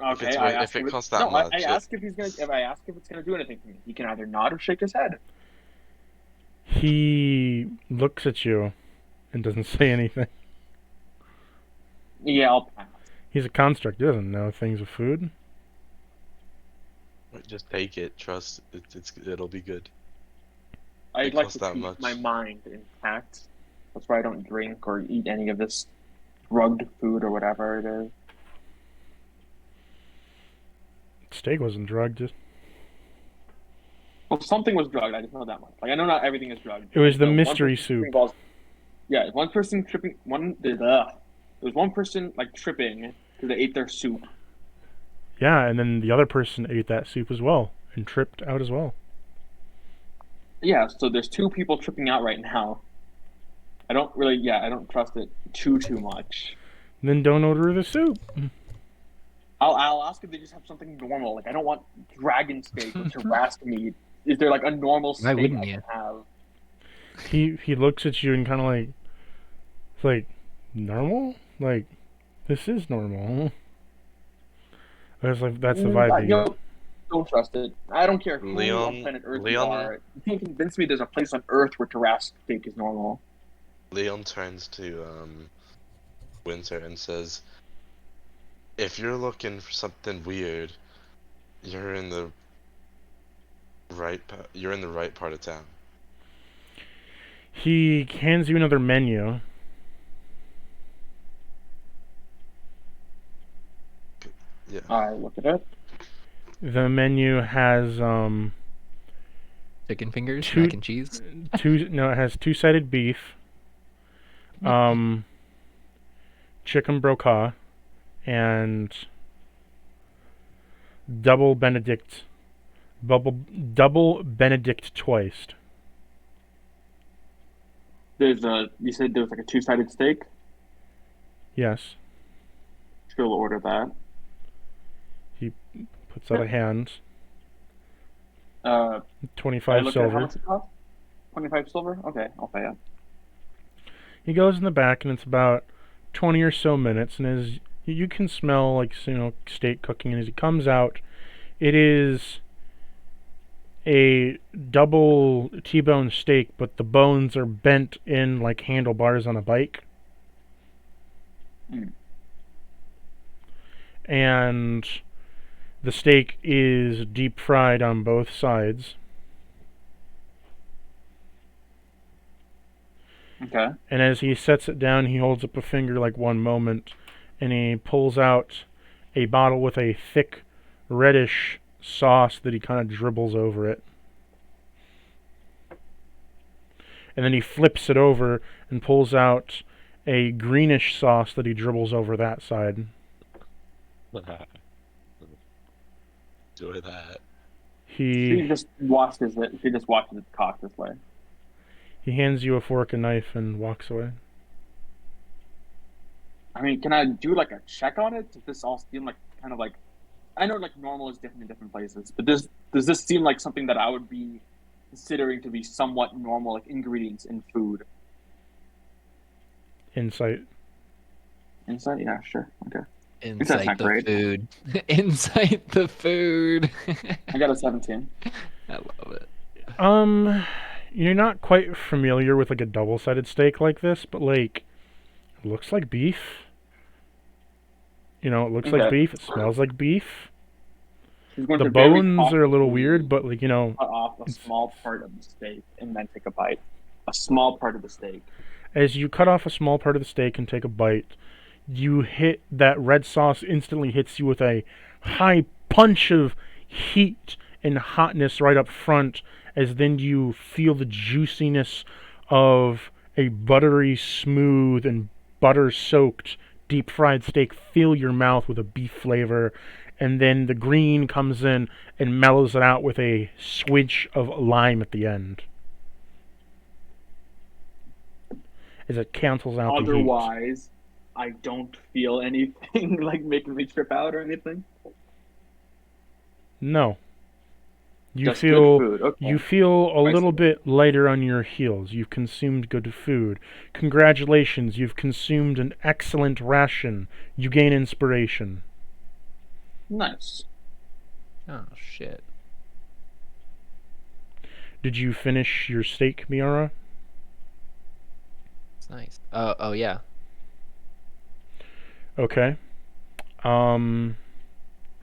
Speaker 3: Okay.
Speaker 2: If it costs that much,
Speaker 3: I ask if I ask if it's gonna do anything to me. He can either nod or shake his head.
Speaker 1: He looks at you and doesn't say anything.
Speaker 3: Yeah, I'll pass.
Speaker 1: He's a construct. He doesn't know things with food.
Speaker 2: just take it. Trust it'll be good.
Speaker 3: I'd
Speaker 2: It
Speaker 3: like
Speaker 2: costs
Speaker 3: to
Speaker 2: that
Speaker 3: keep
Speaker 2: much.
Speaker 3: my mind intact. That's why I don't drink or eat any of this drugged food or whatever it is.
Speaker 1: Steak wasn't drugged. Just
Speaker 3: Well, something was drugged. I just know that much. Like I know not everything is drugged.
Speaker 1: it was the
Speaker 3: So, one
Speaker 1: mystery
Speaker 3: person
Speaker 1: soup.
Speaker 3: tripping balls- Yeah, one person tripping. There was one person like tripping because they ate their soup.
Speaker 1: Yeah, and then the other person ate that soup as well and tripped out as well.
Speaker 3: Yeah, so there's 2 people tripping out right now. I don't trust it too much.
Speaker 1: Then don't order the soup.
Speaker 3: I'll ask if they just have something normal. Like I don't want dragon steak or terrasque meat. Is there like a normal steak I
Speaker 4: wouldn't
Speaker 3: can
Speaker 4: you?
Speaker 3: have?
Speaker 1: He looks at you and kind of like, it's like, normal? Like, this is normal. That's like that's the vibe you get.
Speaker 3: Don't trust it. I don't care who
Speaker 2: Leon-
Speaker 3: on planet Earth
Speaker 2: Leon-
Speaker 3: you are. You can't convince me there's a place on Earth where terrasque steak is normal.
Speaker 2: Leon turns to Winter and says, "If you're looking for something weird, you're in the you're in the right part of town."
Speaker 1: He hands you another menu.
Speaker 2: Yeah.
Speaker 3: I look it up.
Speaker 1: The menu has
Speaker 4: Chicken fingers,
Speaker 1: Two-
Speaker 4: mac and cheese.
Speaker 1: it has two-sided beef, chicken broca, and double Benedict twice.
Speaker 3: You said there was like a two-sided steak.
Speaker 1: Yes.
Speaker 3: She'll order that.
Speaker 1: Puts out a hand.
Speaker 3: I
Speaker 1: 25
Speaker 3: look at how
Speaker 1: silver.
Speaker 3: much it costs. 25 silver. Okay, I'll pay it.
Speaker 1: He goes in the back, and it's about 20 or so minutes, and as you can smell like steak cooking, and as he comes out, it is a double T-bone steak, but the bones are bent in like handlebars on a bike.
Speaker 3: Mm.
Speaker 1: And the steak is deep fried on both sides.
Speaker 3: Okay.
Speaker 1: And as he sets it down, he holds up a finger like one moment, and he pulls out a bottle with a thick reddish sauce that he kind of dribbles over it. And then he flips it over and pulls out a greenish sauce that he dribbles over that side.
Speaker 2: Enjoy that.
Speaker 3: She just watches it cock this way.
Speaker 1: He hands you a fork and knife and walks away.
Speaker 3: I mean, can I do like a check on it? Does this all seem like kind of like? I know like normal is different in different places, but does this seem like something that I would be considering to be somewhat normal, like ingredients in food?
Speaker 1: Insight.
Speaker 3: Insight? Yeah, sure. Okay.
Speaker 4: Insight
Speaker 3: not
Speaker 4: the
Speaker 3: great.
Speaker 4: food. Insight the food.
Speaker 3: I got a 17.
Speaker 4: I love it.
Speaker 1: You're not quite familiar with like a double-sided steak like this, but like, it looks like beef. It looks like
Speaker 3: Okay.
Speaker 1: beef. It smells like beef.
Speaker 3: She's going
Speaker 1: The
Speaker 3: to very
Speaker 1: bones are a little
Speaker 3: cautiously
Speaker 1: weird, but like,
Speaker 3: cut off a small part of the steak and then take a bite. A small part of the steak.
Speaker 1: as you cut off a small part of the steak and take a bite, you hit that red sauce instantly hits you with a high punch of heat and hotness right up front, as then you feel the juiciness of a buttery smooth and butter soaked deep fried steak fill your mouth with a beef flavor, and then the green comes in and mellows it out with a switch of lime at the end as it cancels out the heat.
Speaker 3: Otherwise, I don't feel anything like making me trip out or anything.
Speaker 1: No. You
Speaker 3: Just
Speaker 1: feel
Speaker 3: good food. Okay.
Speaker 1: you feel a
Speaker 3: I
Speaker 1: little
Speaker 3: see.
Speaker 1: bit lighter on your heels. You've consumed good food. Congratulations, you've consumed an excellent ration. You gain inspiration.
Speaker 3: Nice.
Speaker 4: Oh shit.
Speaker 1: Did you finish your steak, Miara?
Speaker 4: It's nice. Oh yeah.
Speaker 1: Okay. Are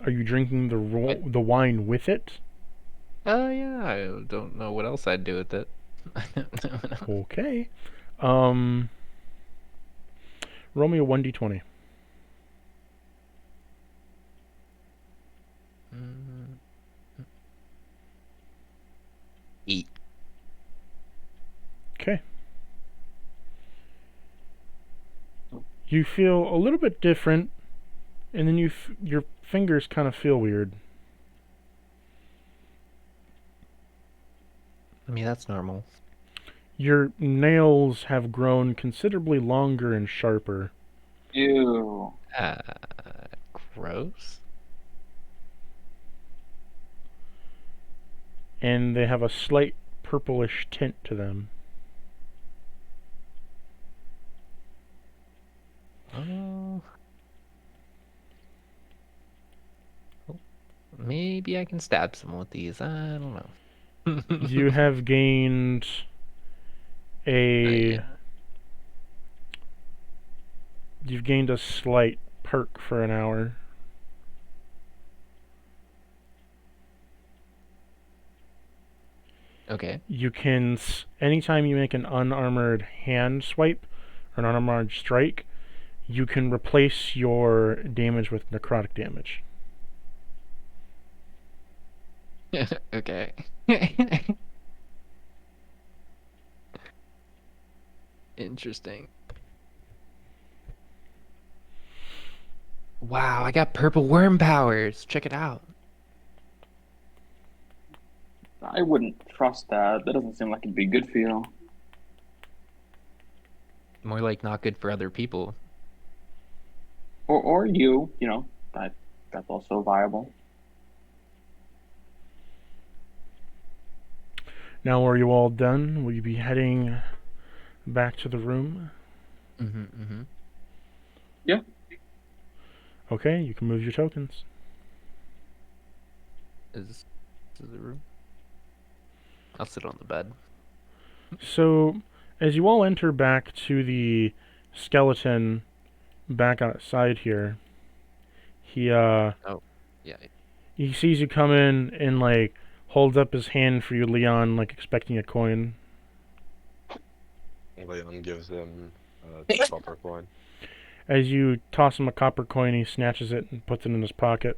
Speaker 1: you drinking the wine with it?
Speaker 4: Oh yeah. I don't know what else I'd do with it.
Speaker 1: Okay. Roll me a 1d20.
Speaker 4: Eat.
Speaker 1: Okay. You feel a little bit different, and then your fingers kind of feel weird.
Speaker 4: I mean that's normal.
Speaker 1: Your nails have grown considerably longer and sharper.
Speaker 3: Ew.
Speaker 4: Gross.
Speaker 1: And they have a slight purplish tint to them.
Speaker 4: Maybe I can stab someone with these. I don't know.
Speaker 1: You have gained a You've gained a slight perk for an hour.
Speaker 4: Okay.
Speaker 1: You can, anytime you make an unarmored hand swipe or an unarmored strike, you can replace your damage with necrotic damage.
Speaker 4: Okay. Interesting. Wow, I got purple worm powers. Check it out.
Speaker 3: I wouldn't trust that. That doesn't seem like it'd be good for you.
Speaker 4: More like not good for other people.
Speaker 3: Or you know, that's also viable.
Speaker 1: Now, are you all done? Will you be heading back to the room?
Speaker 3: Yeah.
Speaker 1: Okay, you can move your tokens.
Speaker 4: Is the room? I'll sit on the bed.
Speaker 1: So, as you all enter back to the skeleton back outside here, he
Speaker 4: Yeah.
Speaker 1: he sees you come in and like holds up his hand for you, Leon, like expecting a coin.
Speaker 2: Leon gives him a copper coin.
Speaker 1: As you toss him a copper coin, he snatches it and puts it in his pocket.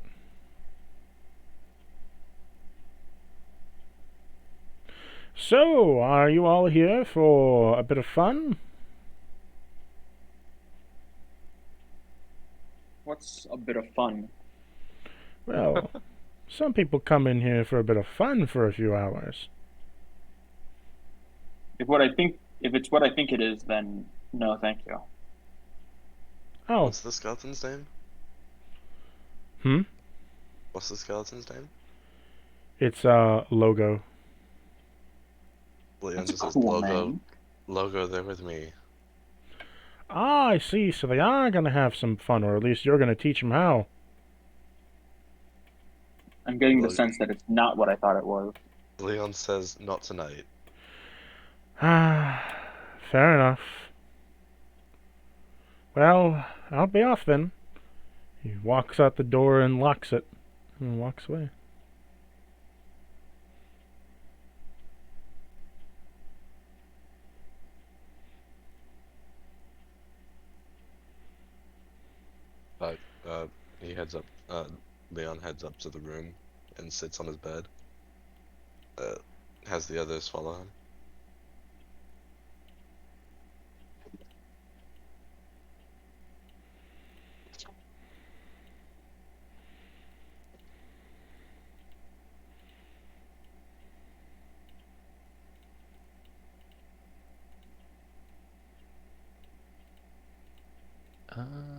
Speaker 1: So, are you all here for a bit of fun?
Speaker 3: What's a bit of fun?
Speaker 1: Well, some people come in here for a bit of fun for a few hours.
Speaker 3: If it's what I think it is, then no, thank you.
Speaker 1: Oh,
Speaker 2: What's the skeleton's name?
Speaker 1: hmm?
Speaker 2: What's the skeleton's name?
Speaker 1: It's, Logo.
Speaker 2: Leon
Speaker 3: That's a
Speaker 2: just says,
Speaker 3: cool
Speaker 2: Logo.
Speaker 3: name.
Speaker 2: Logo, they're with me.
Speaker 1: Ah, I see. So they are gonna have some fun, or at least you're gonna teach them how.
Speaker 3: I'm getting the
Speaker 2: Logo.
Speaker 3: sense that it's not what I thought it was.
Speaker 2: Leon says, not tonight.
Speaker 1: Ah, fair enough. Well, I'll be off then. He walks out the door and locks it, and walks away.
Speaker 2: He heads up, Leon heads up to the room and sits on his bed. Has the others follow him.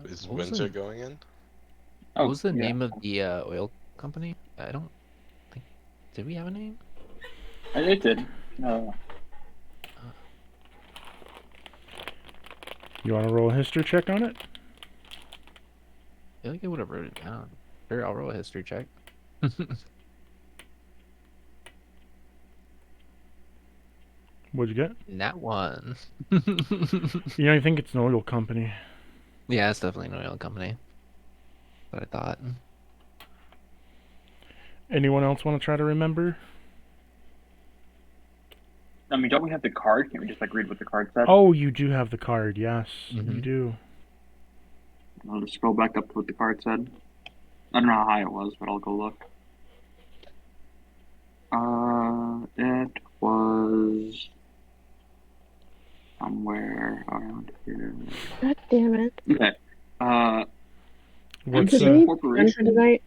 Speaker 2: Is
Speaker 4: What was
Speaker 2: Winter
Speaker 4: the,
Speaker 2: going in?
Speaker 4: what was the
Speaker 3: yeah.
Speaker 4: name of the oil company? I don't think. Did we have a name?
Speaker 3: It did. No.
Speaker 1: You want to roll a history check on it?
Speaker 4: I feel like I would have wrote it down. Sure, I'll roll a history check.
Speaker 1: What'd you get?
Speaker 4: Nat one.
Speaker 1: You know, I think it's an oil company.
Speaker 4: Yeah, it's definitely an oil company. What I thought.
Speaker 1: Anyone else want to try to remember?
Speaker 3: I mean, don't we have the card? Can't we just like read what the card said?
Speaker 1: Oh, you do have the card. Yes, you
Speaker 4: Mhm.
Speaker 1: do.
Speaker 3: I'll just scroll back up to what the card said. I don't know how high it was, but I'll go look. It was somewhere around here.
Speaker 5: God damn it.
Speaker 3: Okay.
Speaker 1: What's
Speaker 3: MC
Speaker 5: Can we be done for
Speaker 3: Corporation.
Speaker 5: tonight?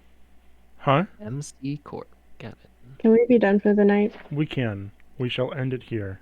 Speaker 1: Huh?
Speaker 4: MC Corp. Got it.
Speaker 5: Can we be done for the night?
Speaker 1: We can. We shall end it here.